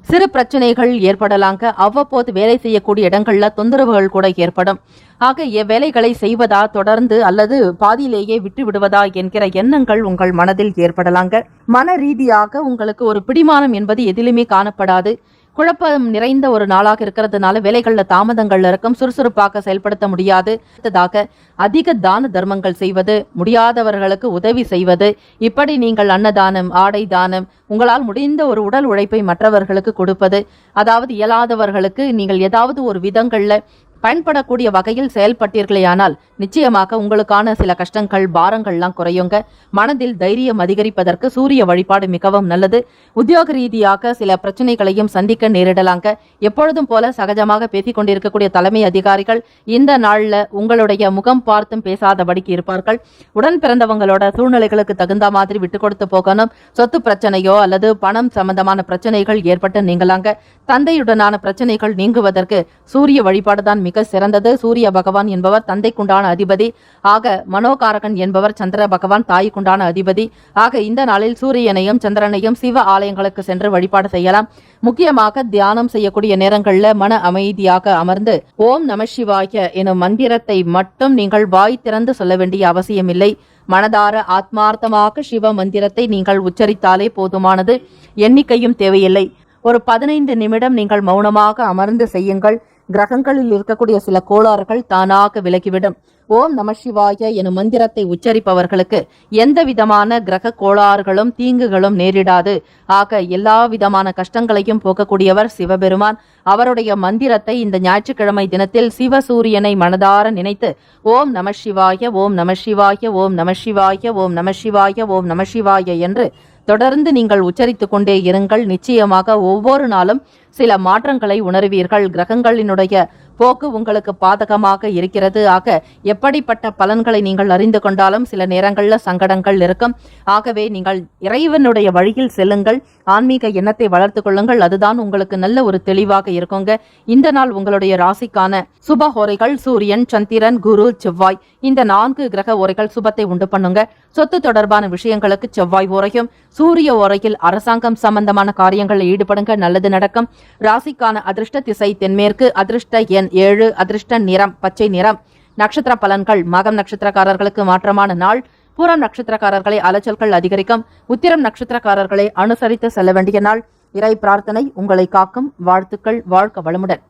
சிறு பிரச்சனைகள் ஏற்படலாங்க. அவ்வப்போது வேலை செய்யக்கூடிய இடங்கள்ல தொந்தரவுகள் கூட ஏற்படும். ஆக வேலைகளை செய்வதா தொடர்ந்து அல்லது பாதியிலேயே விட்டு விடுவதா என்கிற எண்ணங்கள் உங்கள் மனதில் ஏற்படலாங்க. மன ரீதியாக உங்களுக்கு ஒரு பிடிமானம் என்பது எதிலுமே காணப்படாது. குழப்பம் நிறைந்த ஒரு நாளாக இருக்கிறதுனால வேலைகள்ல தாமதங்கள் இருக்கும். சுறுசுறுப்பாக செயல்படுத்த முடியாது. அடுத்ததாக அதிக தான தர்மங்கள் செய்வது, முடியாதவர்களுக்கு உதவி செய்வது, இப்படி நீங்கள் அன்னதானம், ஆடை தானம், உங்களால் முடிந்த ஒரு உடல் உழைப்பை மற்றவர்களுக்கு கொடுப்பது, அதாவது இயலாதவர்களுக்கு நீங்கள் ஏதாவது ஒரு விதங்கள்ல பயன்படக்கூடிய வகையில் செயல்பட்டீர்களேயானால் நிச்சயமாக உங்களுக்கான சில கஷ்டங்கள் பாரங்கள்லாம் குறையுங்க. மனதில் தைரியம் அதிகரிப்பதற்கு சூரிய வழிபாடு மிகவும் நல்லது. உத்தியோக ரீதியாக சில பிரச்சனைகளையும் சந்திக்க நேரிடலாங்க. எப்பொழுதும் போல சகஜமாக பேசிக் கொண்டிருக்கக்கூடிய தலைமை அதிகாரிகள் இந்த நாள்ல உங்களுடைய முகம் பார்த்தும் பேசாதபடிக்கு இருப்பார்கள். உடன் பிறந்தவங்களோட சூழ்நிலைகளுக்கு தகுந்த மாதிரி விட்டு கொடுத்து போகணும். சொத்து பிரச்சனையோ அல்லது பணம் சம்பந்தமான பிரச்சனைகள் ஏற்பட்டு நீங்களாங்க. தந்தையுடனான பிரச்சனைகள் நீங்குவதற்கு சூரிய வழிபாடுதான் மிக சிறந்தது. சூரிய பகவான் என்பவர் தந்தைக்குண்டான அதிபதி. ஆக மனோகாரகன் என்பவர் சந்திர பகவான் தாய்க்குண்டான அதிபதி. ஆக இந்த நாளில் சூரியனையும் சந்திரனையும் சிவ ஆலயங்களுக்கு சென்று வழிபாடு செய்யலாம். முக்கியமாக தியானம் செய்யக்கூடிய நேரங்களில் மன அமைதியாக அமர்ந்து ஓம் நமசிவாய எனும் மந்திரத்தை மட்டும் நீங்கள் வாய் திறந்து சொல்ல வேண்டிய அவசியமில்லை. மனதார ஆத்மார்த்தமாக சிவ மந்திரத்தை நீங்கள் உச்சரித்தாலே போதுமானது. எண்ணிக்கையும் தேவையில்லை. ஒரு 15 நிமிடம் நீங்கள் மௌனமாக அமர்ந்து செய்யுங்கள். கிரகங்களில் இருக்கக்கூடிய சில கோளாறுகள் தானாக விலகிவிடும். ஓம் நமசிவாய எனும் மந்திரத்தை உச்சரிப்பவர்களுக்கு எந்த விதமான கிரக கோளாறுகளும் தீங்குகளும் நேரிடாது. ஆக எல்லா விதமான கஷ்டங்களையும் போக்கக்கூடியவர் சிவபெருமான். அவருடைய மந்திரத்தை இந்த ஞாயிற்றுக்கிழமை தினத்தில் சிவசூரியனை மனதார நினைத்து ஓம் நமசிவாய ஓம் நமசிவாய ஓம் நமசிவாய ஓம் நமசிவாய ஓம் நமசிவாய என்று தொடர்ந்து நீங்கள் உச்சரித்துக் கொண்டே இருங்கள். நிச்சயமாக ஒவ்வொரு நாளும் சில மாற்றங்களை உணர்வீர்கள். கிரகங்களினுடைய போக்கு உங்களுக்கு பாதகமாக இருக்கிறது. ஆக எப்படிப்பட்ட பலன்களை நீங்கள் அறிந்து கொண்டாலும் சில நேரங்கள்ல சங்கடங்கள் இருக்கும். ஆகவே நீங்கள் இறைவனுடைய வழியில் செல்லுங்கள். ஆன்மீக எண்ணத்தை வளர்த்து கொள்ளுங்கள். அதுதான் உங்களுக்கு நல்ல ஒரு தெளிவாக இருக்குங்க. இந்த நாள் உங்களுடைய ராசிக்கான சுப ஹோரைகள் சூரியன், சந்திரன், குரு, செவ்வாய். இந்த 4 கிரக ஓரைகள் சுபத்தை உண்டு பண்ணுங்க. சொத்து தொடர்பான விஷயங்களுக்கு செவ்வாய் ஓரையும், சூரிய ஓரையில் அரசாங்கம் சம்பந்தமான காரியங்களில் ஈடுபடுங்க. நல்லது நடக்கும். ராசிக்கான அதிர்ஷ்ட திசை தென்மேற்கு. அதிர்ஷ்ட எண் 7. அதிர்ஷ்ட நிறம் பச்சை நிறம். நட்சத்திர பலன்கள் மகம் நட்சத்திரக்காரர்களுக்கு மாற்றமான நாள். பூரம் நட்சத்திரக்காரர்களை அலைச்சல்கள் அதிகரிக்கும். உத்திரம் நட்சத்திரக்காரர்களை அனுசரித்து செல்ல வேண்டிய நாள். இறை பிரார்த்தனை உங்களை காக்கும். வாழ்த்துக்கள். வாழ்க வளமுடன்.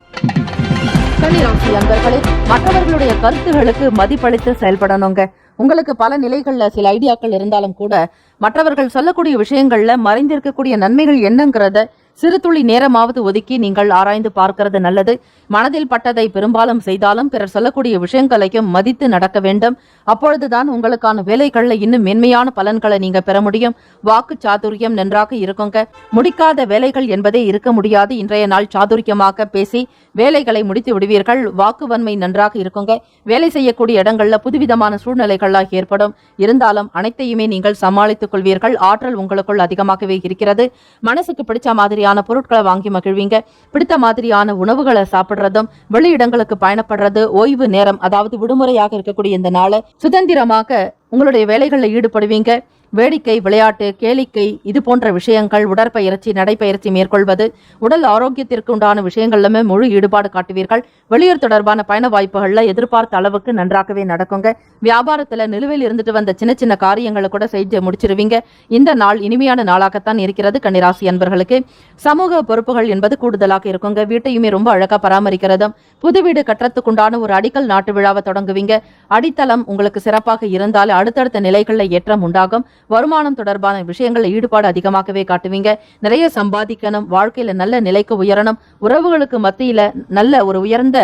கன்னிராசி அன்பர்களே, மற்றவர்களுடைய கருத்துகளுக்கு மதிப்பளித்து செயல்படணுங்க. உங்களுக்கு பல நிலைகள்ல சில ஐடியாக்கள் இருந்தாலும் கூட மற்றவர்கள் சொல்லக்கூடிய விஷயங்கள்ல மறைந்திருக்கக்கூடிய நன்மைகள் என்னங்கிறத சிறு துளி நேரமாவது ஒதுக்கி நீங்கள் ஆராய்ந்து பார்க்கிறது நல்லது. மனதில் பட்டதை பெரும்பாலும் செய்தாலும் பிறர் சொல்லக்கூடிய விஷயங்களையும் மதித்து நடக்க வேண்டும். அப்பொழுதுதான் உங்களுக்கான வேலைகள்ல இன்னும் மென்மையான பலன்களை நீங்க பெற முடியும். வாக்கு சாதுரியம் நன்றாக இருக்குங்க. முடிக்காத வேலைகள் என்பதே இருக்க முடியாது. இன்றைய நாள் சாதுரியமாக பேசி வேலைகளை முடித்து விடுவீர்கள். வாக்குவன்மை நன்றாக இருக்குங்க. வேலை செய்யக்கூடிய இடங்கள்ல புதுவிதமான சூழ்நிலைகளாக ஏற்படும். இருந்தாலும் அனைத்தையுமே நீங்கள் சமாளித்துக் கொள்வீர்கள். ஆற்றல் உங்களுக்குள் அதிகமாகவே இருக்கிறது. மனசுக்கு பிடிச்ச மாதிரியான பொருட்களை வாங்கி மகிழ்வீங்க. பிடித்த மாதிரியான உணவுகளை சாப்பிடுறதும், வெளியிடங்களுக்கு பயணப்படுறது, ஓய்வு நேரம் அதாவது விடுமுறையாக இருக்கக்கூடிய இந்த நாளை சுதந்திரமாக உங்களுடைய வேலைகளில் ஈடுபடுவீங்க. வேடிக்கை, விளையாட்டு, கேளிக்கை இது போன்ற விஷயங்கள், உடற்பயிற்சி, நடைப்பயிற்சி மேற்கொள்வது, உடல் ஆரோக்கியத்திற்கு உண்டான விஷயங்கள்லுமே முழு ஈடுபாடு காட்டுவீர்கள். வெளியூர் தொடர்பான பயண வாய்ப்புகள்ல எதிர்பார்த்த அளவுக்கு நன்றாகவே நடக்குங்க. வியாபாரத்துல நிலுவையில் இருந்துட்டு வந்த சின்ன சின்ன காரியங்களை கூட செய்து முடிச்சிருவீங்க. இந்த நாள் இனிமையான நாளாகத்தான் இருக்கிறது. கன்னிராசி அன்பர்களுக்கு சமூக பொறுப்புகள் என்பது கூடுதலாக இருக்குங்க. வீட்டையுமே ரொம்ப அழகா பராமரிக்கிறதும், புது வீடு கட்டுறதுக்குண்டான ஒரு அடிக்கல் நாட்டு விழாவை தொடங்குவீங்க. அடித்தளம் உங்களுக்கு சிறப்பாக இருந்தால் அடுத்தடுத்த நிலைகளில் ஏற்றம் உண்டாகும். வருமானம் தொடர்பான விஷயங்களில் ஈடுபாடு அதிகமாகவே காட்டுவீங்க. நிறைய சம்பாதிக்கணும், வாழ்க்கையில நல்ல நிலைக்கு உயரணும், உறவுகளுக்கு மத்தியில நல்ல ஒரு உயர்ந்த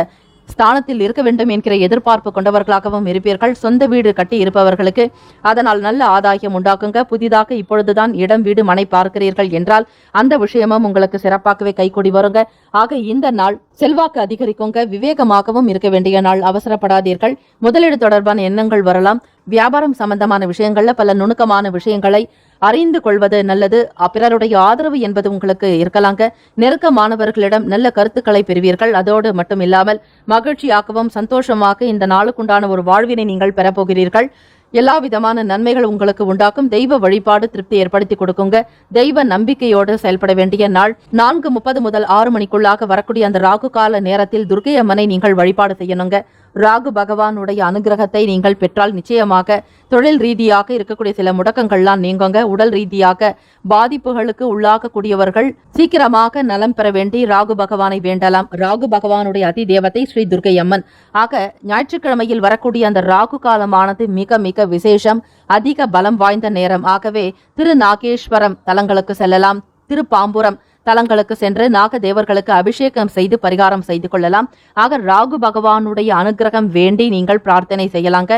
ஸ்தானத்தில் இருக்க வேண்டும் என்கிற எதிர்பார்ப்பு கொண்டவர்களாகவும் இருப்பீர்கள். சொந்த வீடு கட்டி இருப்பவர்களுக்கு அதனால் நல்ல ஆதாயம் உண்டாக்குங்க. புதிதாக இப்பொழுதுதான் இடம், வீடு, மனை பார்க்கிறீர்கள் என்றால் அந்த விஷயமும் உங்களுக்கு சிறப்பாகவே கைகூடி வருங்க. ஆக இந்த நாள் செல்வாக்கு அதிகரிக்குங்க. விவேகமாகவும் இருக்க வேண்டிய நாள். அவசரப்படாதீர்கள். முதலீடு தொடர்பான எண்ணங்கள் வரலாம். வியாபாரம் சம்பந்தமான விஷயங்கள்ல பல நுணுக்கமான விஷயங்களை அறிந்து கொள்வது நல்லது. பிறருடைய ஆதரவு என்பது உங்களுக்கு இருக்கலாங்க. நெருக்கமானவர்களிடம் நல்ல கருத்துக்களை பெறுவீர்கள். அதோடு மட்டும் இல்லாமல் மகிழ்ச்சியாகவும் சந்தோஷமாக இந்த நாளுக்குண்டான ஒரு வாழ்வினை நீங்கள் பெறப்போகிறீர்கள். எல்லா விதமான நன்மைகள் உங்களுக்கு உண்டாக்கும். தெய்வ வழிபாடு திருப்தி ஏற்படுத்தி கொடுக்குங்க. தெய்வ நம்பிக்கையோடு செயல்பட வேண்டிய நாள். 4:30 முதல் 6 மணிக்குள்ளாக வரக்கூடிய அந்த ராகு கால நேரத்தில் துர்க்கை அம்மனை நீங்கள் வழிபாடு செய்யணுங்க. ராகு பகவானுடைய அனுகிரகத்தை நீங்கள் பெற்றால் நிச்சயமாக தொழில் ரீதியாக இருக்கக்கூடிய சில முடக்கங்கள்லாம் நீங்குங்க. உடல் ரீதியாக பாதிப்புகளுக்கு உள்ளாகக்கூடியவர்கள் சீக்கிரமாக நலம் பெற வேண்டி ராகு பகவானை வேண்டலாம். ராகு பகவானுடைய அதி தேவதை ஸ்ரீ துர்க்கை அம்மன். ஆக ஞாயிற்றுக்கிழமையில் வரக்கூடிய அந்த ராகு காலமானது மிக மிக விசேஷம். அதிக பலம் வாய்ந்த நேரம். ஆகவே திருநாகேஸ்வரம் தலங்களுக்கு செல்லலாம். திருப்பாம்புரம் தலங்களுக்கு சென்று நாகதேவர்களுக்கு அபிஷேகம் செய்து பரிகாரம் செய்து கொள்ளலாம். ஆக ராகு பகவானுடைய அனுகிரகம் வேண்டி நீங்கள் பிரார்த்தனை செய்யலாங்க.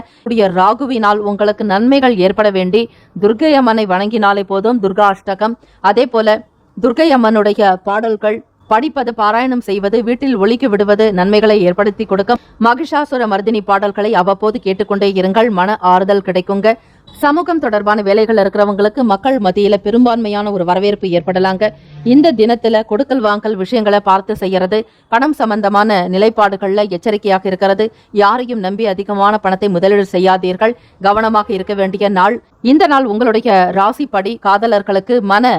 ராகுவினால் உங்களுக்கு நன்மைகள் ஏற்பட வேண்டி துர்க்கை அம்மனை வணங்கினாலே போதும். துர்கா அஷ்டகம், அதே போல துர்க்கை அம்மனுடைய பாடல்கள் படிப்பது, பாராயணம் செய்வது, வீட்டில் ஒலிக்கு விடுவது நன்மைகளை ஏற்படுத்தி கொடுக்கும். மகிஷாசுர மர்தினி பாடல்களை அவ்வப்போது கேட்டுக்கொண்டே இருங்கள். மன ஆறுதல் கிடைக்குங்க. சமூகம் தொடர்பான வேலைகள் இருக்கிறவங்களுக்கு மக்கள் மத்தியில பெரும்பான்மையான ஒரு வரவேற்பு ஏற்படலாங்க. இந்த தினத்துல கொடுக்கல் வாங்கல் விஷயங்களை பார்த்து செய்யறது, பணம் சம்பந்தமான நிலைப்பாடுகள்ல எச்சரிக்கையாக இருக்கிறது. யாரையும் நம்பி அதிகமான பணத்தை முதலீடு செய்யாதீர்கள். கவனமாக இருக்க வேண்டிய நாள். இந்த நாள் உங்களுடைய ராசிப்படி காதலர்களுக்கு மன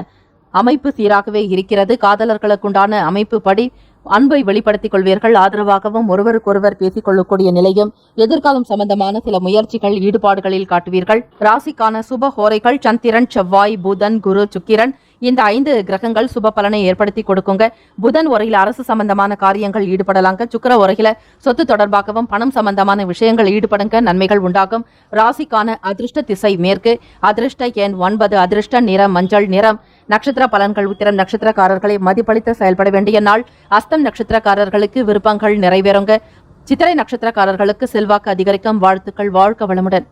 அமைப்பு சீராகவே இருக்கிறது. காதலர்களுக்குண்டான அமைப்பு படி அன்பை வெளிப்படுத்திக் கொள்வீர்கள். ஆதரவாகவும் ஒருவருக்கொருவர் பேசிக் கொள்ளக்கூடிய நிலையும் எதிர்காலம் சம்பந்தமான சில முயற்சிகள், ஈடுபாடுகளில் காட்டுவீர்கள். ராசிக்கான சுப ஹோரைகள் சந்திரன், செவ்வாய், புதன், குரு, சுக்கிரன். இந்த 5 கிரகங்கள் சுப பலனை ஏற்படுத்தி கொடுக்குங்க. புதன் உரையில அரசு சம்பந்தமான காரியங்கள் ஈடுபடலாங்க. சுக்கிர உரையில சொத்து தொடர்பாகவும் பணம் சம்பந்தமான விஷயங்கள் ஈடுபடுங்க. நன்மைகள் உண்டாகும். ராசிக்கான அதிர்ஷ்ட திசை மேற்கு. அதிர்ஷ்ட எண் 9. அதிர்ஷ்ட நிறம் மஞ்சள் நிறம். நட்சத்திர பலன்கள். உத்திரம் நட்சத்திரக்காரர்களை மதிப்பளித்து செயல்பட வேண்டிய நாள். அஸ்தம் நட்சத்திரக்காரர்களுக்கு விருப்பங்கள் நிறைவேறுங்க. சித்திரை நட்சத்திரக்காரர்களுக்கு செல்வாக்கு அதிகரிக்கும். வாழ்த்துக்கள். வாழ்க வளமுடன்.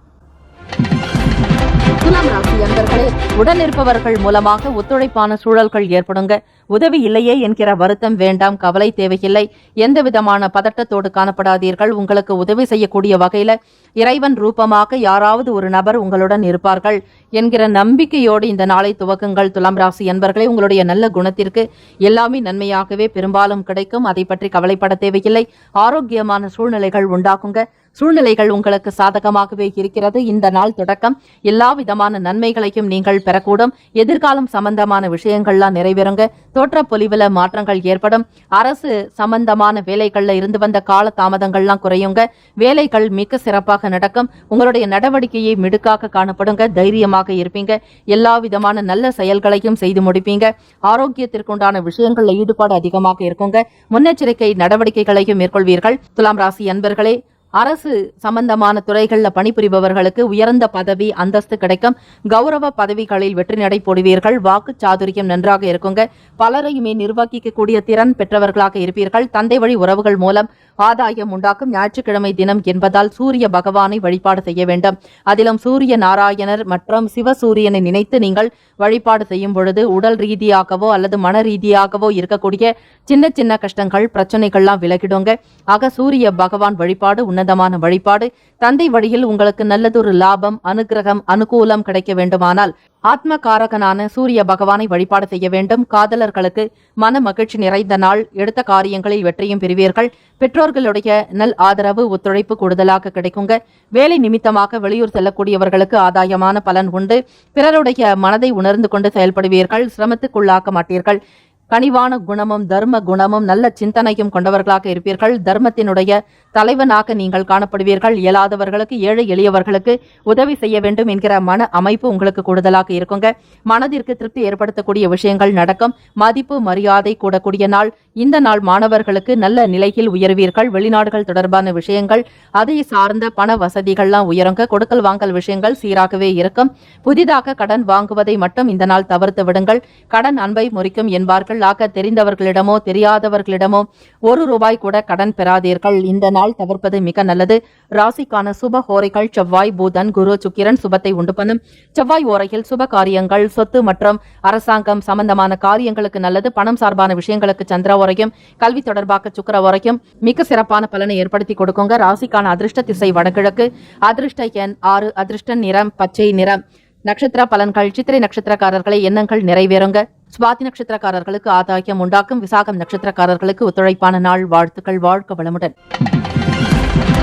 துலாம் ராசி அன்பர்களே, உடன் இருப்பவர்கள் மூலமாக ஒத்துழைப்பான சூழல்கள் ஏற்படுங்க. உதவி இல்லையே என்கிற வருத்தம் வேண்டாம். கவலை தேவையில்லை. எந்த விதமான பதட்டத்தோடு காணப்படாதீர்கள். உங்களுக்கு உதவி செய்யக்கூடிய வகையில இறைவன் ரூபமாக யாராவது ஒரு நபர் உங்களுடன் இருப்பார்கள் என்கிற நம்பிக்கையோடு இந்த நாளை துவக்குங்கள். துலாம் ராசி அன்பர்களே, உங்களுடைய நல்ல குணத்திற்கு எல்லாமே நன்மையாகவே பெரும்பாலும் கிடைக்கும். அதை பற்றி கவலைப்பட தேவையில்லை. ஆரோக்கியமான சூழ்நிலைகள் உண்டாக்குங்க. சூழ்நிலைகள் உங்களுக்கு சாதகமாகவே இருக்கிறது. இந்த நாள் தொடக்கம் எல்லா விதமான நன்மைகளையும் நீங்கள் பெறக்கூடும். எதிர்காலம் சம்பந்தமான விஷயங்கள்லாம் நிறைவேறுங்க. தோற்ற பொலிவுல மாற்றங்கள் ஏற்படும். அரசு சம்பந்தமான வேலைகள்ல இருந்து வந்த கால தாமதங்கள்லாம் குறையுங்க. வேலைகள் மிக சிறப்பாக நடக்கும். உங்களுடைய நடவடிக்கையை மிடுக்காக காணப்படுங்க. தைரியமாக இருப்பீங்க. எல்லா விதமான நல்ல செயல்களையும் செய்து முடிப்பீங்க. ஆரோக்கியத்திற்குண்டான விஷயங்கள்ல ஈடுபாடு அதிகமாக இருக்குங்க. முன்னெச்சரிக்கை நடவடிக்கைகளையும் மேற்கொள்வீர்கள். துலாம் ராசி அன்பர்களே, அரசு சம்பந்தமான துறைகள்ல பணிபுரிபவர்களுக்கு உயர்ந்த பதவி அந்தஸ்து கிடைக்கும். கௌரவ பதவிகளில் வெற்றி நடை போடுவீர்கள். வாக்கு சாதுரியம் நன்றாக இருக்குங்க. பலரையுமே நிர்வகிக்கக்கூடிய திறன் பெற்றவர்களாக இருப்பீர்கள். தந்தை வழி உறவுகள் மூலம் ஆதாயம் உண்டாக்கும். ஞாயிற்றுக்கிழமை தினம் என்பதால் சூரிய பகவானை வழிபாடு செய்ய வேண்டும். அதிலும் சூரிய நாராயணர் மற்றும் சிவசூரியனை நினைத்து நீங்கள் வழிபாடு செய்யும் பொழுது உடல் ரீதியாகவோ அல்லது மன ரீதியாகவோ இருக்கக்கூடிய சின்ன சின்ன கஷ்டங்கள், பிரச்சனைகள்லாம் விலகிடுங்க. ஆக சூரிய பகவான் வழிபாடு உன்னதமான வழிபாடு. தந்தை வழியில் உங்களுக்கு நல்லதொரு லாபம், அனுகிரகம், அனுகூலம் கிடைக்க வேண்டுமானால் ஆத்ம காரகனான சூரிய பகவானை வழிபாடு செய்ய வேண்டும். காதலர்களுக்கு மன மகிழ்ச்சி நிறைந்த நாள். எடுத்த காரியங்களில் வெற்றியும் பெறுவீர்கள். பெற்றோர்களுடைய நல் ஆதரவு, ஒத்துழைப்பு கூடுதலாக கிடைக்குங்க. வேலை நிமித்தமாக வெளியூர் செல்லக்கூடியவர்களுக்கு ஆதாயமான பலன் உண்டு. பிறருடைய மனதை உணர்ந்து கொண்டு செயல்படுவீர்கள். சிரமத்துக்குள்ளாக்க மாட்டீர்கள். கனிவான குணமும் தர்ம குணமும் நல்ல சிந்தனையும் கொண்டவர்களாக இருப்பீர்கள். தர்மத்தினுடைய தலைவனாக நீங்கள் காணப்படுவீர்கள். இயலாதவர்களுக்கு, ஏழை எளியவர்களுக்கு உதவி செய்ய வேண்டும் என்கிற மன அமைப்பு உங்களுக்கு கூடுதலாக இருக்குங்க. மனதிற்கு திருப்தி ஏற்படுத்தக்கூடிய விஷயங்கள் நடக்கும். மதிப்பு மரியாதை கூடக்கூடிய நாள். இந்த நாள் மாணவர்களுக்கு நல்ல நிலையில் உயர்வீர்கள். வெளிநாடுகள் தொடர்பான விஷயங்கள், அதை சார்ந்த பண வசதிகள்லாம் உயருங்க. கொடுக்கல் வாங்கல் விஷயங்கள் சீராகவே இருக்கும். புதிதாக கடன் வாங்குவதை மட்டும் இந்த நாள் தவிர்த்து விடுங்கள். கடன் அன்பை முறிக்கும் என்பார்கள். ஆக தெரிந்தவர்களிடமோ தெரியாதவர்களிடமோ ₹1 கூட கடன் பெறாதீர்கள். இந்த நாள் தவிர்ப்பது மிக நல்லது. ராசிக்கான சுப ஹோரைகள் செவ்வாய், புதன், குரு, சுக்கிரன் சுபத்தை உண்டு பண்ணும். செவ்வாய் ஓரையில் சுப காரியங்கள், சொத்து மற்றும் அரசாங்கம் சம்பந்தமான காரியங்களுக்கு நல்லது. பணம் சார்பான விஷயங்களுக்கு சந்திர ஓரையும், கல்வி தொடர்பாக சுக்கிர ஓரையும் மிக சிறப்பான பலனை ஏற்படுத்தி கொடுக்குங்க. ராசிக்கான அதிர்ஷ்ட திசை வடகிழக்கு. அதிர்ஷ்ட எண் 6. அதிர்ஷ்ட நிறம் பச்சை நிறம். நட்சத்திர பலன்கள். சித்திரை நட்சத்திரக்காரர்களை எண்ணங்கள் நிறைவேறுங்க. சுவாதி நட்சத்திரக்காரர்களுக்கு ஆதாயம் உண்டாக்கும். விசாகம் நட்சத்திரக்காரர்களுக்கு ஒத்துழைப்பான நாள். வாழ்த்துக்கள். வாழ்க வளமுடன்.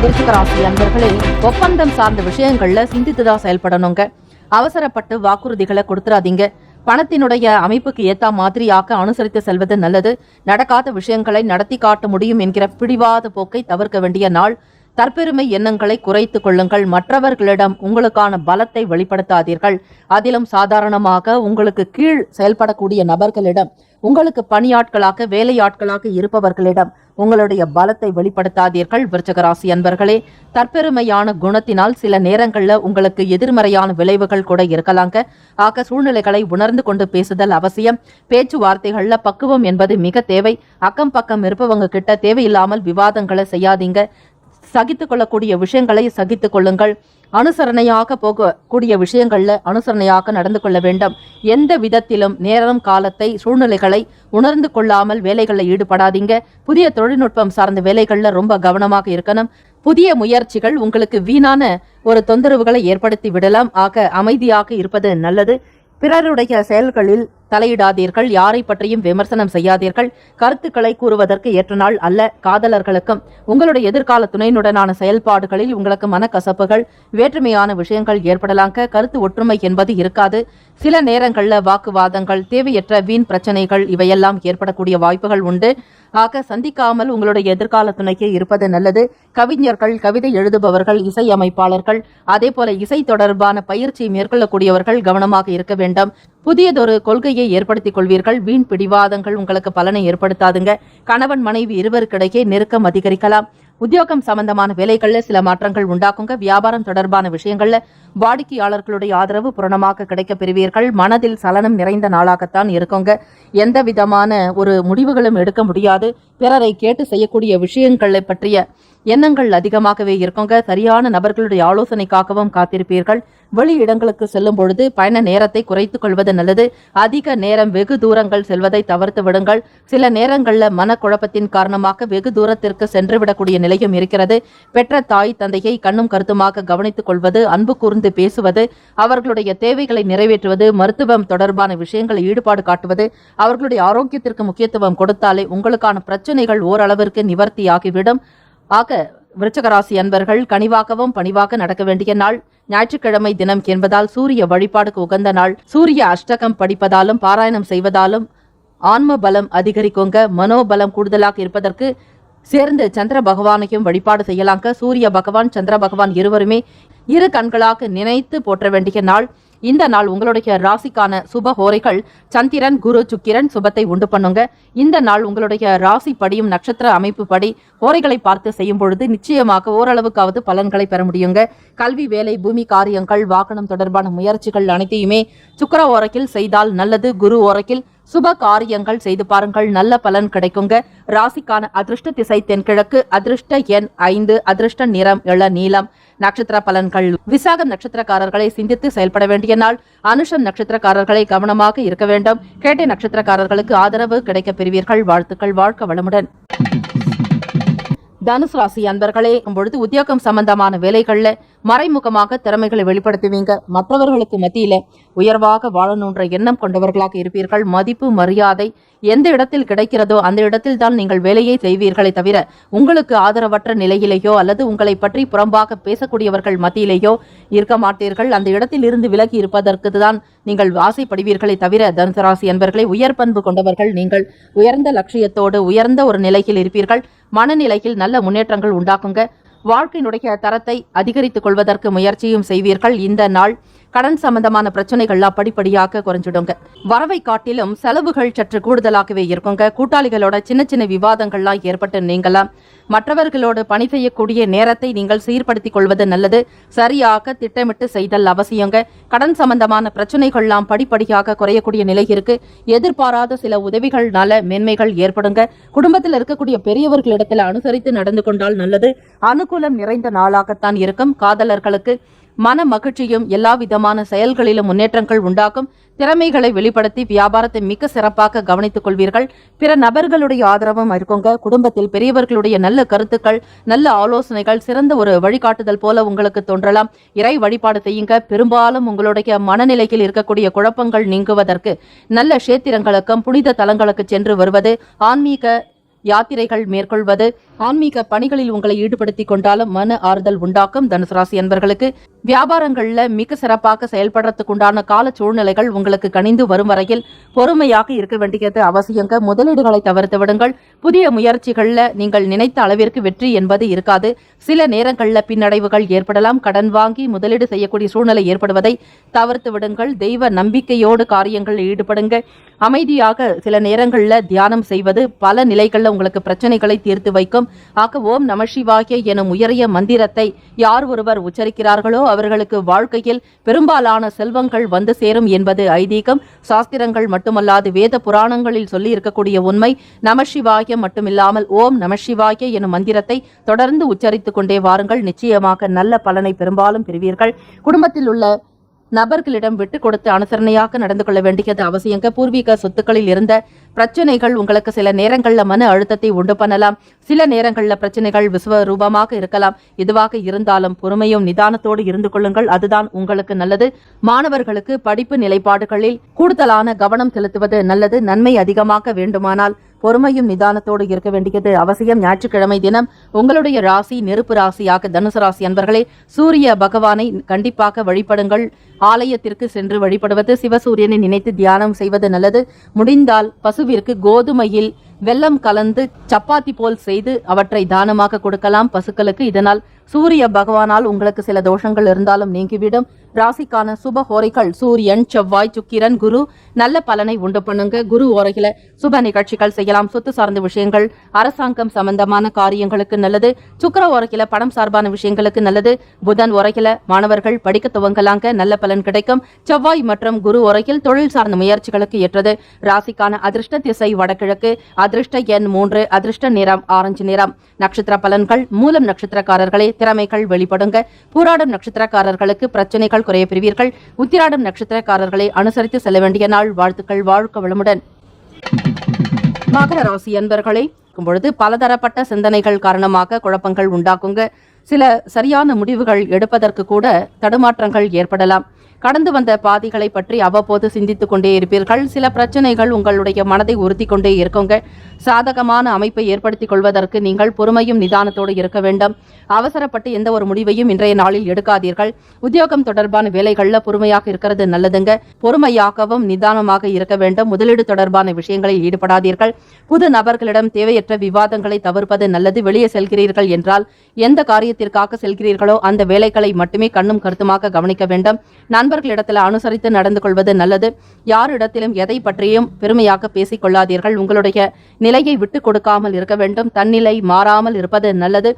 விருச்சிக ராசி அன்பர்களே, ஒப்பந்தம் சார்ந்த விஷயங்கள்ல சிந்தித்துதான் செயல்படணுங்க. அவசரப்பட்டு வாக்குறுதிகளை கொடுத்துறாதீங்க. பணத்தினுடைய அமைப்புக்கு ஏத்த மாதிரியாக அனுசரித்து செல்வது நல்லது. நடக்காத விஷயங்களை நடத்தி காட்ட முடியும் என்கிற பிடிவாத போக்கை தவிர்க்க வேண்டிய நாள். தற்பெருமை எண்ணங்களை குறைத்துக் கொள்ளுங்கள். மற்றவர்களிடம் உங்களுக்கான பலத்தை வெளிப்படுத்தாதீர்கள். அதிலும் சாதாரணமாக உங்களுக்கு கீழ் செயல்படக்கூடிய நபர்களிடம், உங்களுக்கு பணியாட்களாக வேலையாட்களாக இருப்பவர்களிடம் உங்களுடைய பலத்தை வெளிப்படுத்தாதீர்கள். விருச்சிக ராசி அன்பர்களே, தற்பெருமையான குணத்தினால் சில நேரங்கள்ல உங்களுக்கு எதிர்மறையான விளைவுகள் கூட இருக்கலாங்க. ஆக சூழ்நிலைகளை உணர்ந்து கொண்டு பேசுதல் அவசியம். பேச்சுவார்த்தைகள்ல பக்குவம் என்பது மிக தேவை. அக்கம் பக்கம் இருப்பவங்க கிட்ட தேவையில்லாமல் விவாதங்களை செய்யாதீங்க. சகித்துக் கொள்ளக்கூடிய விஷயங்களை சகித்துக் கொள்ளுங்கள். அனுசரணையாக போகக்கூடிய விஷயங்கள்ல அனுசரணையாக நடந்து கொள்ள வேண்டும். எந்த விதத்திலும் நேரம் காலத்தை சூழ்நிலைகளை உணர்ந்து கொள்ளாமல் வேலைகளில் ஈடுபடாதீங்க. புதிய தொழில்நுட்பம் சார்ந்த வேலைகள்ல ரொம்ப கவனமாக இருக்கணும். புதிய முயற்சிகள் உங்களுக்கு வீணான ஒரு தொந்தரவுகளை ஏற்படுத்தி விடலாம். ஆக அமைதியாக இருப்பது நல்லது. பிறருடைய செயல்களில் தலையிடாதீர்கள். யாரை பற்றியும் விமர்சனம் செய்யாதீர்கள். கருத்துக்களை கூறுவதற்கு ஏற்ற நாள் அல்ல. காதலர்களுக்கும் உங்களுடைய எதிர்கால துணையினுடனான செயல்பாடுகளில் உங்களுக்கு மனக்கசப்புகள், வேற்றுமையான விஷயங்கள் ஏற்படலாங்க. கருத்து ஒற்றுமை என்பது இருக்காது. சில நேரங்கள்ல வாக்குவாதங்கள், தேவையற்ற வீண் பிரச்சனைகள் இவையெல்லாம் ஏற்படக்கூடிய வாய்ப்புகள் உண்டு. ஆக சந்திக்காமல் உங்களுடைய எதிர்கால துணைக்கு இருப்பது நல்லது. கவிஞர்கள், கவிதை எழுதுபவர்கள், இசை அமைப்பாளர்கள், அதே போல இசை தொடர்பான பயிற்சி மேற்கொள்ளக்கூடியவர்கள் கவனமாக இருக்க வேண்டும். புதியதொரு கொள்கையை ஏற்படுத்திக் கொள்வீர்கள். வீண் பிடிவாதங்கள் உங்களுக்கு பலனை ஏற்படுத்தாதுங்க. கணவன் மனைவி இருவருக்கிடையே நெருக்கம் அதிகரிக்கலாம். உத்தியோகம் சம்பந்தமான வேலைகள்ல சில மாற்றங்கள் உண்டாக்குங்க. வியாபாரம் தொடர்பான விஷயங்கள்ல வாடிக்கையாளர்களுடைய ஆதரவு பூரணமாக கிடைக்க பெறுவீர்கள். மனதில் சலனம் நிறைந்த நாளாகத்தான் இருக்குங்க. எந்த விதமான ஒரு முடிவுகளும் எடுக்க முடியாது. பிறரை கேட்டு செய்யக்கூடிய விஷயங்களை பற்றிய எண்ணங்கள் அதிகமாகவே இருக்குங்க. சரியான நபர்களுடைய ஆலோசனைக்காகவும் காத்திருப்பீர்கள். வெளி இடங்களுக்கு செல்லும் பொழுது பயண நேரத்தை குறைத்துக் கொள்வது நல்லது. அதிக நேரம் வெகு தூரங்கள் செல்வதை தவிர்த்து விடுங்கள். சில நேரங்கள்ல மனக்குழப்பத்தின் காரணமாக வெகு தூரத்திற்கு சென்றுவிடக்கூடிய நிலையும் இருக்கிறது. பெற்ற தாய் தந்தையை கண்ணும் கருத்துமாக கவனித்துக் கொள்வது, அன்பு கூர்ந்து பேசுவது, அவர்களுடைய தேவைகளை நிறைவேற்றுவது, மருத்துவம் தொடர்பான விஷயங்களை ஈடுபாடு காட்டுவது, அவர்களுடைய ஆரோக்கியத்திற்கு முக்கியத்துவம் கொடுத்தாலே உங்களுக்கான பிரச்சனைகள் ஓரளவிற்கு நிவர்த்தியாகிவிடும். ஆக விருச்சிக ராசி அன்பர்கள் கனிவாகவும் பணிவாக நடக்க வேண்டிய நாள். ஞாயிற்றுக்கிழமை தினம் என்பதால் சூரிய வழிபாடுக்கு உகந்த நாள். சூரிய அஷ்டகம் படிப்பதாலும் பாராயணம் செய்வதாலும் ஆன்ம பலம் அதிகரிக்குங்க. மனோபலம் கூடுதலாக இருப்பதற்கு சேர்ந்து சந்திர பகவானையும் வழிபாடு செய்யலாங்க. சூரிய பகவான், சந்திர பகவான் இருவருமே இரு கண்களாக நினைத்து போற்ற வேண்டிய நாள். இந்த நாள் உங்களுடைய ராசிக்கான சுப ஹோரைகள் சந்திரன், குரு, சுக்கிரன் சுபத்தை உண்டு பண்ணுங்க. இந்த நாள் உங்களுடைய ராசி படியும் நட்சத்திர அமைப்பு படி ஹோரைகளை பார்த்து செய்யும் பொழுது நிச்சயமாக ஓரளவுக்காவது பலன்களை பெற முடியுங்க. கல்வி, வேலை, பூமி காரியங்கள், வாகனம் தொடர்பான முயற்சிகள் அனைத்தையுமே சுக்கிர ஓரையில் செய்தால் நல்லது. குரு ஓரையில் சுப காரியங்கள் செய்து பாருங்கள், நல்ல பலன் கிடைக்குங்க. ராசிக்கான அதிர்ஷ்ட திசை தென்கிழக்கு, அதிர்ஷ்ட எண் 5, அதிர்ஷ்ட நிறம் இளநீலம். நட்சத்திர பலன்கள். விசாகம் நட்சத்திரக்காரர்களை சிந்தித்து செயல்பட வேண்டிய நாள். அனுஷம் நட்சத்திரக்காரர்களை கவனமாக இருக்க வேண்டும். கேட்டை நட்சத்திரக்காரர்களுக்கு ஆதரவு கிடைக்க பெறுவீர்கள். வாழ்த்துக்கள். வாழ்க வளமுடன். தனுசு ராசி அன்பர்களே, பொழுது உத்தியோகம் சம்பந்தமான வேலைகள்ல மறைமுகமாக திறமைகளை வெளிப்படுத்துவீங்க. மற்றவர்களுக்கு மத்தியில உயர்வாக வாழணுன்ற எண்ணம் கொண்டவர்களாக இருப்பீர்கள். மதிப்பு, மரியாதை எந்த இடத்தில் கிடைக்கிறதோ அந்த இடத்தில் தான் நீங்கள் வேலையை செய்வீர்களை தவிர உங்களுக்கு ஆதரவற்ற நிலையிலேயோ அல்லது உங்களை பற்றி புறம்பாக பேசக்கூடியவர்கள் மத்தியிலேயோ இருக்க மாட்டீர்கள். அந்த இடத்தில் இருந்து விலகி இருப்பதற்கு தான் நீங்கள் ஆசைப்படுவீர்களை தவிர தனுசு ராசி அன்பர்களை உயர் பண்பு கொண்டவர்கள் நீங்கள். உயர்ந்த லட்சியத்தோடு உயர்ந்த ஒரு நிலையில் இருப்பீர்கள். மனநிலையில் நல்ல முன்னேற்றங்கள் உண்டாக்குங்க. வாழ்க்கையினுடைய தரத்தை அதிகரித்துக் கொள்வதற்கு முயற்சியும் செய்வீர்கள். இந்த நாள் கடன் சம்பந்தமான பிரச்சனைகள்லாம் படிப்படியாக குறைஞ்சிடுங்க. வரவை காட்டிலும் செலவுகள் சற்று கூடுதலாகவே இருக்குங்க. கூட்டாளிகளோட சின்ன சின்ன விவாதங்கள்லாம் ஏற்பட்டு நீங்களாம். மற்றவர்களோடு பணி செய்யக்கூடிய நேரத்தை நீங்கள் சீர்படுத்திக் கொள்வது நல்லது. சரியாக திட்டமிட்டு செய்தல் அவசியங்க. கடன் சம்பந்தமான பிரச்சனைகள்லாம் படிப்படியாக குறையக்கூடிய நிலை இருக்கு. எதிர்பாராத சில உதவிகள்னால மேன்மைகள் ஏற்படுங்க. குடும்பத்தில் இருக்கக்கூடிய பெரியவர்களிடத்தில் அனுசரித்து நடந்து கொண்டால் நல்லது. அனுகூலம் நிறைந்த நாளாகத்தான் இருக்கும். காதலர்களுக்கு மன மகிழ்ச்சியும் எல்லா விதமான செயல்களிலும் முன்னேற்றங்கள் உண்டாகும். திறமைகளை வெளிப்படுத்தி வியாபாரத்தை மிக சிறப்பாக கவனித்துக் கொள்வீர்கள். பிற நபர்களுடைய ஆதரவும் இருக்குங்க. குடும்பத்தில் பெரியவர்களுடைய நல்ல கருத்துக்கள், நல்ல ஆலோசனைகள், சிறந்த ஒரு வழிகாட்டுதல் போல உங்களுக்கு தோன்றலாம். இறை வழிபாடு செய்யுங்க. பெரும்பாலும் உங்களுடைய மனநிலையில் இருக்கக்கூடிய குழப்பங்கள் நீங்குவதற்கு நல்ல கஷேத்திரங்களுக்கும் புனித தலங்களுக்கு சென்று வருவது, ஆன்மீக யாத்திரைகள் மேற்கொள்வது, ஆன்மீக பணிகளில் உங்களை ஈடுபடுத்திக் கொண்டாலும் மன ஆறுதல் உண்டாக்கும். தனுசு ராசி அன்பர்களுக்கு வியாபாரங்கள்ல மிக சிறப்பாக செயல்படுறதுக்குண்டான கால சூழ்நிலைகள் உங்களுக்கு கனிந்து வரும் வரையில் பொறுமையாக இருக்க வேண்டியது அவசியங்க. முதலீடுகளை தவிர்த்து விடுங்கள். புதிய முயற்சிகள்ல நீங்கள் நினைத்த அளவிற்கு வெற்றி என்பது இருக்காது. சில நேரங்கள்ல பின்னடைவுகள் ஏற்படலாம். கடன் வாங்கி முதலீடு செய்யக்கூடிய சூழ்நிலை ஏற்படுவதை தவிர்த்து விடுங்கள். தெய்வ நம்பிக்கையோடு காரியங்களில் ஈடுபடுங்க. அமைதியாக சில நேரங்கள்ல தியானம் செய்வது பல நிலைகள்ல உங்களுக்கு பிரச்சனைகளை தீர்த்து வைக்கும். ஆக ஓம் நம சிவாய எனும் உயரிய மந்திரத்தை யார் ஒருவர் உச்சரிக்கிறார்களோ அவர்களுக்கு வாழ்க்கையில் பெரும்பாலான செல்வங்கள் வந்து சேரும் என்பது ஐதீகம். சாஸ்திரங்கள் மட்டுமல்லாது வேத புராணங்களில் சொல்லி இருக்கக்கூடிய உண்மை. நம சிவாய மட்டுமில்லாமல் ஓம் நம சிவாய எனும் மந்திரத்தை தொடர்ந்து உச்சரித்துக் கொண்டே வாருங்கள். நிச்சயமாக நல்ல பலனை பெரும்பாலும் பெறுவீர்கள். குடும்பத்தில் உள்ள நபர்களிடம் விட்டு கொடுத்து அனுசரணையாக நடந்து கொள்ள வேண்டியது அவசியங்க. பூர்வீக சொத்துக்களில் இருந்த பிரச்சனைகள் உங்களுக்கு சில நேரங்கள்ல மன அழுத்தத்தை உண்டு பண்ணலாம். சில நேரங்கள்ல பிரச்சனைகள் விஸ்வரூபமாக இருக்கலாம். எதுவாக இருந்தாலும் பொறுமையும் நிதானத்தோடு இருந்து கொள்ளுங்கள். அதுதான் உங்களுக்கு நல்லது. மாணவர்களுக்கு படிப்பு நிலைப்பாடுகளில் கூடுதலான கவனம் செலுத்துவது நல்லது. நன்மை அதிகமாக வேண்டுமானால் பொறுமையும் நிதானத்தோடு இருக்க வேண்டியது அவசியம். ஞாயிற்றுக்கிழமை தினம் உங்களுடைய ராசி நெருப்பு ராசியாக தனுசு ராசி அன்பர்களே, சூரிய பகவானை கண்டிப்பாக வழிபடுங்கள். ஆலயத்திற்கு சென்று வழிபடுவது, சிவசூரியனை நினைத்து தியானம் செய்வது நல்லது. முடிந்தால் பசுவிற்கு கோதுமையில் வெல்லம் கலந்து சப்பாத்தி போல் செய்து அவற்றை தானமாக கொடுக்கலாம் பசுக்களுக்கு. இதனால் சூரிய பகவானால் உங்களுக்கு சில தோஷங்கள் இருந்தாலும் நீங்கிவிடும். ராசிக்கான சுப ஹோரைகள் சூரியன், செவ்வாய், சுக்கிரன், குரு நல்ல பலனை உண்டு பண்ணுங்க. குரு ஓரையில சுப நிகழ்ச்சிகள் செய்யலாம். சொத்து சார்ந்த விஷயங்கள், அரசாங்கம் சம்பந்தமான காரியங்களுக்கு நல்லது. சுக்கிர ஓரையில பணம் சார்பான விஷயங்களுக்கு நல்லது. புதன் ஓரையில மாணவர்கள் படிக்க துவங்கலாங்க, நல்ல பலன் கிடைக்கும். செவ்வாய் மற்றும் குரு ஓரையில் தொழில் சார்ந்த முயற்சிகளுக்கு ஏற்றது. ராசிக்கான அதிர்ஷ்ட திசை வடகிழக்கு, அதிர்ஷ்ட எண் 3, அதிர்ஷ்ட நிறம் ஆரஞ்சு நிறம். நட்சத்திர பலன்கள். மூலம் நட்சத்திரக்காரர்களே, திறமைகள் வெளிப்படுங்க. பூராடம் நட்சத்திரக்காரர்களுக்கு பிரச்சனைகள் குறைய பெறுவீர்கள். உத்திராடம் நட்சத்திரக்காரர்களை அனுசரித்து செல்ல வேண்டிய நாள். வாழ்த்துக்கள். வாழ்க வளமுடன். மகர ராசி அன்பர்களே, பொழுது பலதரப்பட்ட சிந்தனைகள் காரணமாக குழப்பங்கள் உண்டாக்குங்க. சில சரியான முடிவுகள் எடுப்பதற்கு கூட தடுமாற்றங்கள் ஏற்படலாம். கடந்து வந்த பாதைகளை பற்றி அவ்வப்போது சிந்தித்துக் கொண்டே இருப்பீர்கள். சில பிரச்சனைகள் உங்களுடைய மனதை உறுத்தி கொண்டே இருக்குங்க. சாதகமான அமைப்பை ஏற்படுத்திக் கொள்வதற்கு நீங்கள் பொறுமையும் நிதானத்தோடு இருக்க வேண்டும். அவசரப்பட்டு எந்த ஒரு முடிவையும் இன்றைய நாளில் எடுக்காதீர்கள். உத்தியோகம் தொடர்பான வேலைகள்ல பொறுமையாக இருக்கிறது நல்லதுங்க. பொறுமையாகவும் நிதானமாக இருக்க வேண்டும். முதலீடு தொடர்பான விஷயங்களில் ஈடுபடாதீர்கள். புது நபர்களிடம் தேவையற்ற விவாதங்களை தவிர்ப்பது நல்லது. வெளியே செல்கிறீர்கள் என்றால் எந்த காரியத்திற்காக செல்கிறீர்களோ அந்த வேலைகளை மட்டுமே கண்ணும் கருத்துமாக கவனிக்க வேண்டும். நண்பர்களிடத்தில் அனுசரித்து நடந்து கொள்வது நல்லது. யாரிடத்திலும் எதை பற்றியும் பெருமையாக பேசிக் கொள்ளாதீர்கள். உங்களுடைய நிலையை விட்டு கொடுக்காமல் இருக்க வேண்டும். தன்னிலை மாறாமல் இருப்பது நல்லது.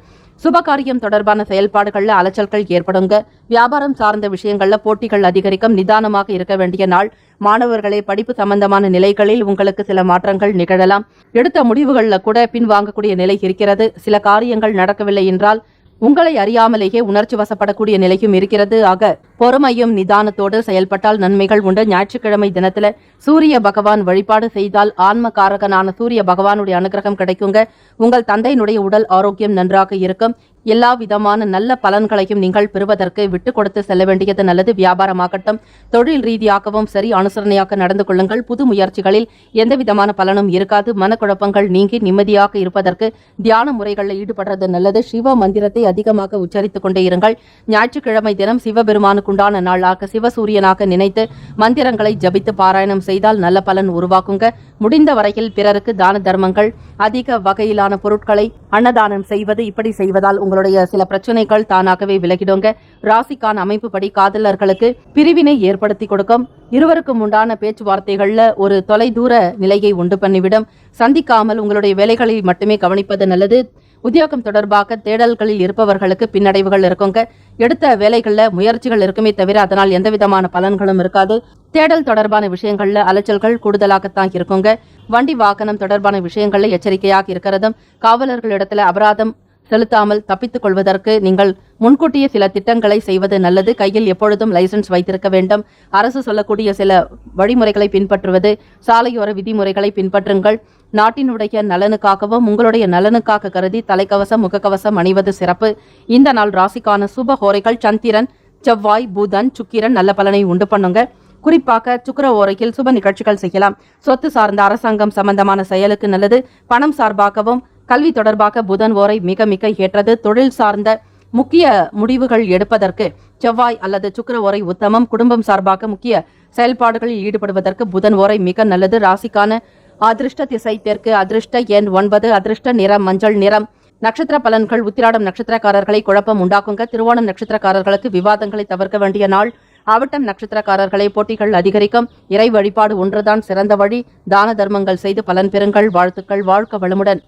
சுபகாரியம் தொடர்பான செயல்பாடுகள்ல அலைச்சல்கள் ஏற்படுங்க. வியாபாரம் சார்ந்த விஷயங்கள்ல போட்டிகள் அதிகரிக்கும். நிதானமாக இருக்க வேண்டிய நாள். மாணவர்களே, படிப்பு சம்பந்தமான நிலைகளில் உங்களுக்கு சில மாற்றங்கள் நிகழலாம். எடுத்த முடிவுகள்ல கூட பின்வாங்கக்கூடிய நிலை இருக்கிறது. சில காரியங்கள் நடக்கவில்லை என்றால் உங்களை அறியாமலேயே உணர்ச்சி வசப்படக்கூடிய நிலையும் இருக்கிறது. ஆக பொறுமையும் நிதானத்தோடு செயல்பட்டால் நன்மைகள் உண்டு. ஞாயிற்றுக்கிழமை தினத்துல சூரிய பகவான் வழிபாடு செய்தால் ஆன்ம காரகனான சூரிய பகவானுடைய அனுகிரகம் கிடைக்குங்க. உங்கள் தந்தையினுடைய உடல் ஆரோக்கியம் நன்றாக இருக்கும். எல்லா விதமான நல்ல பலன்களையும் நீங்கள் பெறுவதற்கு விட்டு கொடுத்து செல்ல வேண்டியது நல்லது. வியாபாரமாகட்டும், தொழில் ரீதியாகவும் சரி, அனுசரணையாக நடந்து கொள்ளுங்கள். புது முயற்சிகளில் எந்த விதமான பலனும் இருக்காது. மனக்குழப்பங்கள் நீங்கி நிம்மதியாக இருப்பதற்கு தியான முறைகளில் ஈடுபடுறது நல்லது. சிவ மந்திரத்தை அதிகமாக உச்சரித்துக் கொண்டே இருங்கள். ஞாயிற்றுக்கிழமை தினம் சிவபெருமானுக்குண்டான நாளாக சிவசூரியனாக நினைத்து மந்திரங்களை ஜபித்து பாராயணம் செய்தால் நல்ல பலன் உருவாக்குங்க. முடிந்த வரையில் பிறருக்கு தான தர்மங்கள், அதிக வகையிலான பொருட்களை அன்னதானம் செய்வது, இப்படி செய்வதால் உங்களுடைய சில பிரச்சனைகள் தானாகவே விலகிடுங்க. ராசிக்கான அமைப்புப்படி காதலர்களுக்கு பிரிவினை ஏற்படுத்தி கொடுக்கும். இருவருக்கும் உண்டான பேச்சுவார்த்தைகள்ல ஒரு தொலைதூர நிலையை உண்டு பண்ணிவிடும். சந்திக்காமல் உங்களுடைய வேலைகளை மட்டுமே கவனிப்பது நல்லது. உத்தியோகம் தொடர்பாக தேடல்களில் இருப்பவர்களுக்கு பின்னடைவுகள் இருக்குங்க. எடுத்த வேலைகள்ல முயற்சிகள் இருக்குமே தவிர அதனால் எந்த விதமான பலன்களும் இருக்காது. தேடல் தொடர்பான விஷயங்கள்ல அலைச்சல்கள் கூடுதலாகத்தான் இருக்குங்க. வண்டி வாகனம் தொடர்பான விஷயங்கள்ல எச்சரிக்கையாக இருக்கிறதும், காவலர்களிடத்துல அபராதம் செலுத்தாமல் தப்பித்துக் கொள்வதற்கு நீங்கள் முன்கூட்டியே சில திட்டங்களை செய்வது நல்லது. கையில் எப்பொழுதும் லைசன்ஸ் வைத்திருக்க வேண்டும். அரசு சொல்லக்கூடிய சில வழிமுறைகளை பின்பற்றுவது, சாலையோர விதிமுறைகளை பின்பற்றுங்கள். நாட்டினுடைய நலனுக்காகவும் உங்களுடைய நலனுக்காக கருதி தலைக்கவசம் முகக்கவசம் அணிவது சிறப்பு. இந்த நாள் ராசிக்கான சுப ஹோரைகள் சந்திரன், செவ்வாய், புதன், சுக்கிரன் நல்ல பலனை உண்டு பண்ணுங்க. குறிப்பாக சுக்கிர ஓரையில் சுப நிகழ்ச்சிகள் செய்யலாம். சொத்து சார்ந்த அரசாங்கம் சம்பந்தமான செயலுக்கு நல்லது. பணம் சார்பாகவும் கல்வி தொடர்பாக புதன் ஓரை மிக மிக ஏற்றது. தொழில் சார்ந்த முக்கிய முடிவுகள் எடுப்பதற்கு செவ்வாய் அல்லது சுக்கிர ஓரை உத்தமம். குடும்பம் சார்பாக முக்கிய செயல்பாடுகளில் ஈடுபடுவதற்கு புதன் ஓரை மிக நல்லது. ராசிக்கான அதிர்ஷ்ட திசை தெற்கு, அதிர்ஷ்ட எண் 9, அதிர்ஷ்ட நிறம் மஞ்சள் நிறம். நட்சத்திர பலன்கள் உத்திராடம் நட்சத்திரக்காரர்களை குழப்பம் உண்டாக்குங்க. திருவோணம் நட்சத்திரக்காரர்களுக்கு விவாதங்களை தவிர்க்க வேண்டிய நாள். அவிட்டம் நட்சத்திரக்காரர்களை போட்டிகள் அதிகரிக்கும். இறை வழிபாடு ஒன்றுதான் சிறந்த வழி. தான தர்மங்கள் செய்து பலன் பெறுங்கள். வாழ்த்துக்கள். வாழ்க்க வளமுடன்.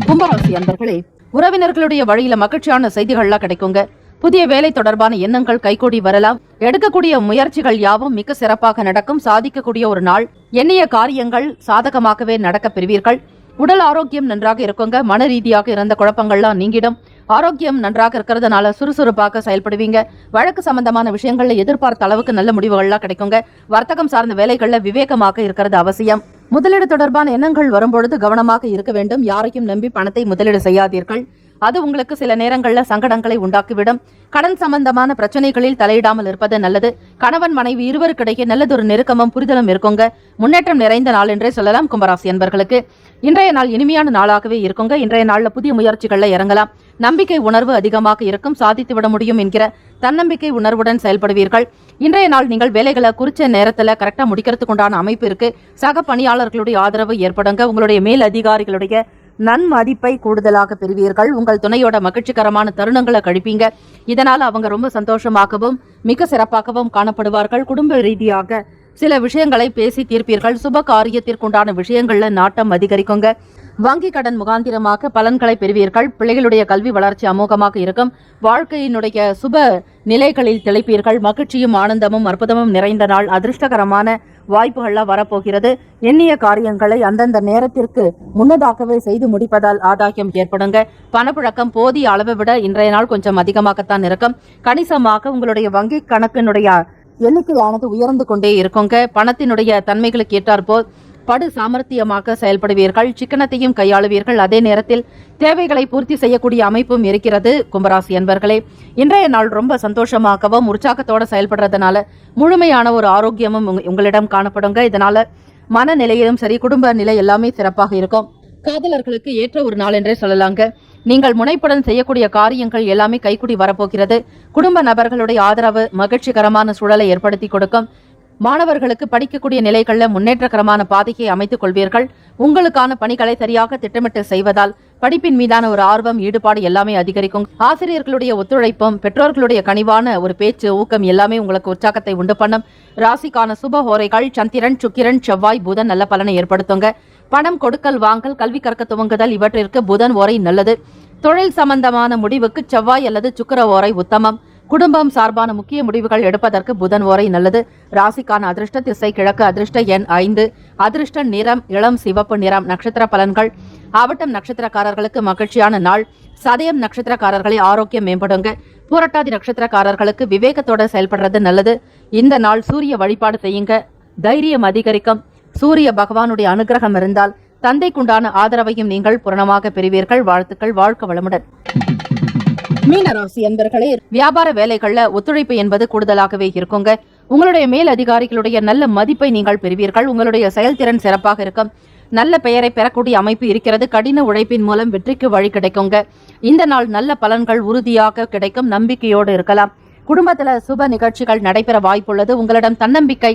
கும்பராசி அன்பர்களே, உறவினர்களுடைய வழியில மகிழ்ச்சியான செய்திகள்லாம் கிடைக்குங்க. புதிய வேலை தொடர்பான எண்ணங்கள் கைகூடி வரலாம். எடுக்கக்கூடிய முயற்சிகள் யாவும் மிக சிறப்பாக நடக்கும். சாதிக்கக்கூடிய ஒரு நாள். எண்ணிய காரியங்கள் சாதகமாகவே நடக்க பெறுவீர்கள். உடல் ஆரோக்கியம் நன்றாக இருக்குங்க. மன ரீதியாக இருந்த குழப்பங்கள்லாம் நீங்கிடும். ஆரோக்கியம் நன்றாக இருக்கிறதுனால சுறுசுறுப்பாக செயல்படுவீங்க. வழக்கு சம்பந்தமான விஷயங்கள்ல எதிர்பார்த்த அளவுக்கு நல்ல முடிவுகள்லாம் கிடைக்குங்க. வர்த்தகம் சார்ந்த வேலைகள்ல விவேகமாக இருக்கிறது அவசியம். முதலீடு தொடர்பான எண்ணங்கள் வரும்பொழுது கவனமாக இருக்க வேண்டும். யாரையும் நம்பி பணத்தை முதலீடு செய்யாதீர்கள். அது உங்களுக்கு சில நேரங்களில் சங்கடங்களை உண்டாக்கிவிடும். கடன் சம்பந்தமான பிரச்சனைகளில் தலையிடாமல் இருப்பது நல்லது. கணவன் மனைவி இருவருக்கிடையே நல்லதொரு நெருக்கமும் புரிதலும் இருக்குங்க. முன்னேற்றம் நிறைந்த நாள் என்றே சொல்லலாம். கும்பராசி அன்பர்களுக்கு இன்றைய நாள் இனிமையான நாளாகவே இருக்குங்க. இன்றைய நாள்ல புதிய முயற்சிகள்ல இறங்கலாம். நம்பிக்கை உணர்வு அதிகமாக இருக்கும். சாதித்து விட முடியும் என்கிற தன்னம்பிக்கை உணர்வுடன் செயல்படுவீர்கள். இன்றைய நாள் நீங்கள் வேலைகளை குறிச்ச நேரத்துல கரெக்டா முடிக்கிறதுக்கு உண்டான அமைப்பு இருக்கு. சக பணியாளர்களுடைய ஆதரவு ஏற்படுங்க. உங்களுடைய மேல் அதிகாரிகளுடைய நன்மதிப்பை கூடுதலாக பெறுவீர்கள். உங்கள் துணையோட மகிழ்ச்சிகரமான தருணங்களை கழிப்பீங்க. இதனால அவங்க ரொம்ப சந்தோஷமாகவும் மிக சிறப்பாகவும் காணப்படுவார்கள். குடும்ப ரீதியாக சில விஷயங்களை பேசி தீர்ப்பீர்கள். சுப காரியத்திற்குண்டான விஷயங்கள்ல நாட்டம் அதிகரிக்குங்க. வங்கி கடன் முகாந்திரமாக பலன்களை பெறுவீர்கள். பிள்ளைகளுடைய கல்வி வளர்ச்சி அமோகமாக இருக்கும். வாழ்க்கையினுடைய சுப நிலைகளில் திளைப்பீர்கள். மகிழ்ச்சியும் ஆனந்தமும் அற்புதமும் நிறைந்த நாள். அதிர்ஷ்டகரமான வாய்ப்புகள்லாம் வரப்போகிறது. எண்ணிய காரியங்களை அந்தந்த நேரத்திற்கு முன்னதாகவே செய்து முடிப்பதால் ஆதாயம் ஏற்படுங்க. பணப்புழக்கம் போதிய அளவை விட இன்றைய நாள் கொஞ்சம் அதிகமாகத்தான் இருக்கும். கணிசமாக உங்களுடைய வங்கி கணக்கினுடைய எண்ணிக்கையானது உயர்ந்து கொண்டே இருக்குங்க. பணத்தினுடைய தன்மைகளுக்கு ஏற்றாற்போல் படு சாமர்த்தியமாக செயல்படுவீர்கள். சிக்கனத்தையும் கையாளுவீர்கள். அதே நேரத்தில் தேவைகளை பூர்த்தி செய்யக்கூடிய அமைப்பும் இருக்கிறது. கும்பராசி என்பர்களே, இன்றைய நாள் ரொம்ப சந்தோஷமாகவும் உற்சாகத்தோட செயல்படுறதுனால முழுமையான ஒரு ஆரோக்கியமும் உங்களிடம் காணப்படுங்க. இதனால மனநிலையிலும் சரி, குடும்ப நிலை எல்லாமே சிறப்பாக இருக்கும். காதலர்களுக்கு ஏற்ற ஒரு நாள் என்றே சொல்லலாங்க. நீங்கள் முனைப்புடன் செய்யக்கூடிய காரியங்கள் எல்லாமே கைக்கூடி வரப்போகிறது. குடும்ப நபர்களுடைய ஆதரவு மகிழ்ச்சிகரமான சூழலை ஏற்படுத்தி கொடுக்கும். மாணவர்களுக்கு படிக்கக்கூடிய நிலைகளில் முன்னேற்றகரமான பாதையை அமைத்துக் கொள்வீர்கள். உங்களுக்கான பணிகளை சரியாக திட்டமிட்டு செய்வதால் படிப்பின் மீதான ஒரு ஆர்வம், ஈடுபாடு எல்லாமே அதிகரிக்கும். ஆசிரியர்களுடைய ஒத்துழைப்பும் பெற்றோர்களுடைய கனிவான ஒரு பேச்சு, ஊக்கம் எல்லாமே உங்களுக்கு உற்சாகத்தை உண்டு பண்ணும். ராசிக்கான சுப ஹோரைகள் சந்திரன், சுக்கிரன், செவ்வாய், புதன் நல்ல பலனை ஏற்படுத்துங்க. பணம் கொடுக்கல் வாங்கல், கல்வி கற்க துவங்குதல் இவற்றிற்கு புதன் ஓரை நல்லது. தொழில் சம்பந்தமான முடிவுக்கு செவ்வாய் அல்லது சுக்கிர ஓரை உத்தமம். குடும்பம் சார்பான முக்கிய முடிவுகள் எடுப்பதற்கு புதன் ஓரை நல்லது. ராசிக்கான அதிர்ஷ்ட திசை கிழக்கு, அதிர்ஷ்ட எண் 5, அதிர்ஷ்ட நிறம் இளம் சிவப்பு நிறம். நட்சத்திர பலன்கள் அவிட்டம் நட்சத்திரக்காரர்களுக்கு மகிழ்ச்சியான நாள். சதயம் நட்சத்திரக்காரர்களை ஆரோக்கியம் மேம்படுங்க. பூரட்டாதி நட்சத்திரக்காரர்களுக்கு விவேகத்தோட செயல்படுறது நல்லது. இந்த நாள் சூரிய வழிபாடு செய்யுங்க. தைரியம் அதிகரிக்கும். சூரிய பகவானுடைய அனுகிரகம் இருந்தால் தந்தைக்குண்டான ஆதரவையும் நீங்கள் பூரணமாக பெறுவீர்கள். வாழ்த்துக்கள். வாழ்க்க வளமுடன். மீனராசி என்பர்களே, வியாபார வேலைகள்ல ஒத்துழைப்பு என்பது கூடுதலாகவே இருக்குங்க. உங்களுடைய மேல் அதிகாரிகளுடைய நல்ல மதிப்பை நீங்கள் பெறுவீர்கள். உங்களுடைய செயல்திறன் சிறப்பாக இருக்கும். நல்ல பெயரை பெறக்கூடிய அமைப்பு இருக்கிறது. கடின உழைப்பின் மூலம் வெற்றிக்கு வழி கிடைக்குங்க. இந்த நாள் நல்ல பலன்கள் உறுதியாக கிடைக்கும். நம்பிக்கையோடு இருக்கலாம். குடும்பத்துல சுப நிகழ்ச்சிகள் நடைபெற வாய்ப்புள்ளது. உங்களிடம் தன்னம்பிக்கை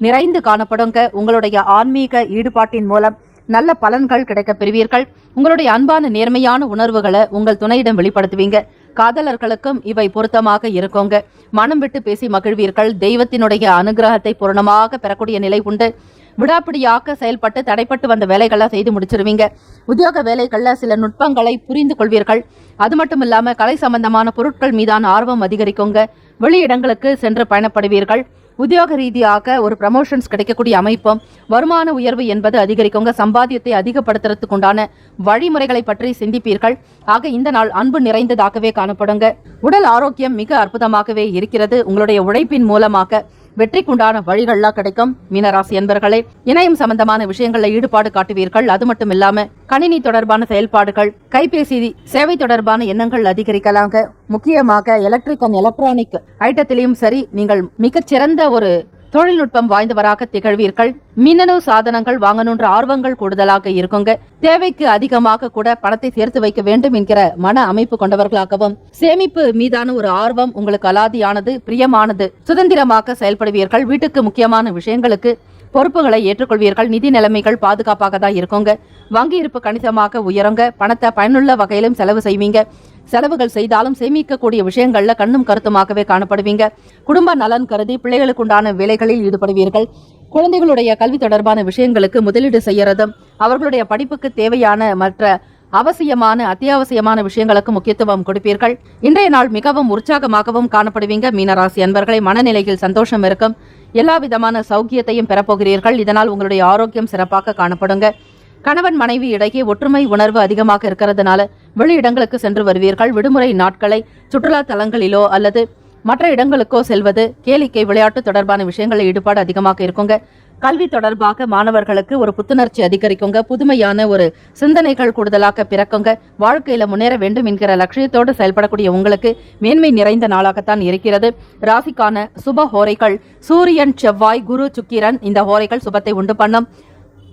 நிறைந்து காணப்படுங்க. உங்களுடைய ஆன்மீக ஈடுபாட்டின் மூலம் நல்ல பலன்கள் கிடைக்க பெறுவீர்கள். உங்களுடைய அன்பான நேர்மையான உணர்வுகளை உங்கள் துணையிடம் வெளிப்படுத்துவீங்க. காதலர்களுக்கும் இவை பொருத்தமாக இருக்குங்க. மனம் விட்டு பேசி மகிழ்வீர்கள். தெய்வத்தினுடைய அனுகிரகத்தை பூரணமாக பெறக்கூடிய நிலை உண்டு. விடாப்பிடியாக செயல்பட்டு தடைப்பட்டு வந்த வேலைகளை செய்து முடிச்சிருவீங்க. உத்தியோக வேலைகள்ல சில நுட்பங்களை புரிந்து கொள்வீர்கள். அது மட்டும் இல்லாம கலை சம்பந்தமான பொருட்கள் மீதான ஆர்வம் அதிகரிக்குங்க. வெளியிடங்களுக்கு சென்று பயணப்படுவீர்கள். உத்தியோக ரீதியாக ஒரு ப்ரமோஷன்ஸ் கிடைக்கக்கூடிய அமைப்பும், வருமான உயர்வு என்பது அதிகரிக்குங்க. சம்பாத்தியத்தை அதிகப்படுத்துறதுக்கு உண்டான வழிமுறைகளை பற்றி சிந்திப்பீர்கள். ஆக இந்த நாள் அன்பு நிறைந்ததாகவே காணப்படுங்க. உடல் ஆரோக்கியம் மிக அற்புதமாகவே இருக்கிறது. உங்களுடைய உழைப்பின் மூலமாக வெற்றிக்குண்டான வழிகள்லாம் கிடைக்கும். மீனராசி என்பர்களே, இணையம் சம்பந்தமான விஷயங்கள்ல ஈடுபாடு காட்டுவீர்கள். அது மட்டும் இல்லாம கணினி தொடர்பான செயல்பாடுகள், கைபேசி சேவை தொடர்பான எண்ணங்கள் அதிகரிக்கலாங்க. முக்கியமாக எலக்ட்ரிக் அண்ட் எலக்ட்ரானிக் ஐட்டத்திலையும் சரி, நீங்கள் மிகச்சிறந்த ஒரு தொழில்நுட்பம் வாய்ந்தவராக திகழ்வீர்கள். மின்னணு சாதனங்கள் வாங்கணுன்ற ஆர்வங்கள் கூடுதலாக இருக்குங்க. தேவைக்கு அதிகமாக கூட பணத்தை சேர்த்து வைக்க வேண்டும் என்கிற மன அமைப்பு கொண்டவர்களாகவும், சேமிப்பு மீதான ஒரு ஆர்வம் உங்களுக்கு அலாதியானது, பிரியமானது. சுதந்திரமாக செயல்படுவீர்கள். வீட்டுக்கு முக்கியமான விஷயங்களுக்கு பொறுப்புகளை ஏற்றுக்கொள்வீர்கள். நிதி நிலைமைகள் பாதுகாப்பாக தான் இருக்குங்க. வங்கி இருப்பு கணிசமாக உயருங்க. பணத்தை பயனுள்ள வகையிலும் செலவு செய்வீங்க. செலவுகள் செய்தாலும் சேமிக்கக்கூடிய விஷயங்கள்ல கண்ணும் கருத்துமாகவே காணப்படுவீங்க. குடும்ப நலன் கருதி பிள்ளைகளுக்கு உண்டான வேலைகளில் ஈடுபடுவீர்கள். குழந்தைகளுடைய கல்வி தொடர்பான விஷயங்களுக்கு முதலீடு செய்யறதும், அவர்களுடைய படிப்புக்கு தேவையான மற்ற அவசியமான அத்தியாவசியமான விஷயங்களுக்கு முக்கியத்துவம் கொடுப்பீர்கள். இன்றைய நாள் மிகவும் உற்சாகமாகவும் காணப்படுவீங்க. மீனராசி அன்பர்களை, மனநிலையில் சந்தோஷம் இருக்கும். எல்லா விதமான சௌக்கியத்தையும் பெறப்போகிறீர்கள். இதனால் உங்களுடைய ஆரோக்கியம் சிறப்பாக காணப்படுங்க. கணவன் மனைவி இடையே ஒற்றுமை உணர்வு அதிகமாக இருக்கிறதுனால வெளியிடங்களுக்கு சென்று வருவீர்கள். விடுமுறை நாட்களை சுற்றுலா தலங்களிலோ அல்லது மற்ற இடங்களுக்கோ செல்வது, கேளிக்கை, விளையாட்டு தொடர்பான விஷயங்களில் ஈடுபாடு அதிகமாக இருக்குங்க. கல்வி தொடர்பாக மாணவர்களுக்கு ஒரு புத்துணர்ச்சி அதிகரிக்குங்க. புதுமையான ஒரு சிந்தனைகள் கூடுதலாக பிறக்குங்க. வாழ்க்கையில முன்னேற வேண்டும் என்கிற லட்சியத்தோடு செயல்படக்கூடிய உங்களுக்கு மேன்மை நிறைந்த நாளாகத்தான் இருக்கிறது. ராசிக்கான சுப ஹோரைகள் சூரியன், செவ்வாய், குரு, சுக்கிரன். இந்த ஹோரைகள் சுபத்தை உண்டு பண்ணும்.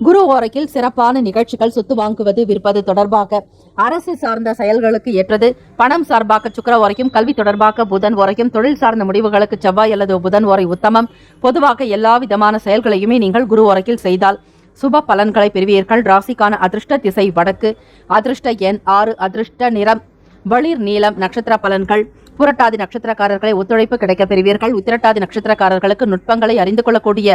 குரு ஓரையில் சிறப்பான நிகழ்ச்சிகள், சொத்து வாங்குவது, விற்பது தொடர்பாக அரசு சார்ந்த செயல்களுக்கு ஏற்றது. பணம் சார்பாக சுக்கிர ஓரையும், கல்வி தொடர்பாக புதன் ஓரையும், தொழில் சார்ந்த முடிவுகளுக்கு செவ்வாய் அல்லது புதன் ஓரை உத்தமம். பொதுவாக எல்லா விதமான செயல்களையுமே நீங்கள் குரு ஓரையில் செய்தால் சுப பலன்களை பெறுவீர்கள். ராசிக்கான அதிர்ஷ்ட திசை வடக்கு, அதிர்ஷ்ட எண் 6, அதிர்ஷ்ட நிறம் வெளிர் நீலம். நட்சத்திர பலன்கள்: புரட்டாதி நட்சத்திரக்காரர்களை ஒத்துழைப்பு கிடைக்க பெறுவீர்கள். உத்திரட்டாதி நட்சத்திரக்காரர்களுக்கு நுட்பங்களை அறிந்து கொள்ளக்கூடிய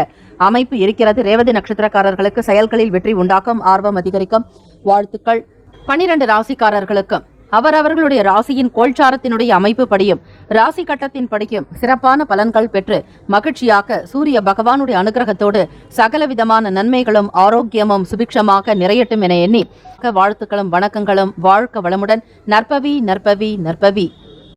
அமைப்பு இருக்கிறது. ரேவதி நட்சத்திரக்காரர்களுக்கு செயல்களில் வெற்றி உண்டாக்கும், ஆர்வம் அதிகரிக்கும். வாழ்த்துக்கள். 12 ராசிக்காரர்களுக்கும் அவரவர்களுடைய ராசியின் கோல்சாரத்தினுடைய அமைப்பு படியும் ராசி கட்டத்தின் படியும் சிறப்பான பலன்கள் பெற்று மகிழ்ச்சியாக சூரிய பகவானுடைய அனுகிரகத்தோடு சகல விதமான நன்மைகளும் ஆரோக்கியமும் சுபிக்ஷமாக நிறையட்டும் என எண்ணி வாழ்த்துக்களும் வணக்கங்களும். வாழ்க வளமுடன். நற்பவி நற்பவி நற்பவி.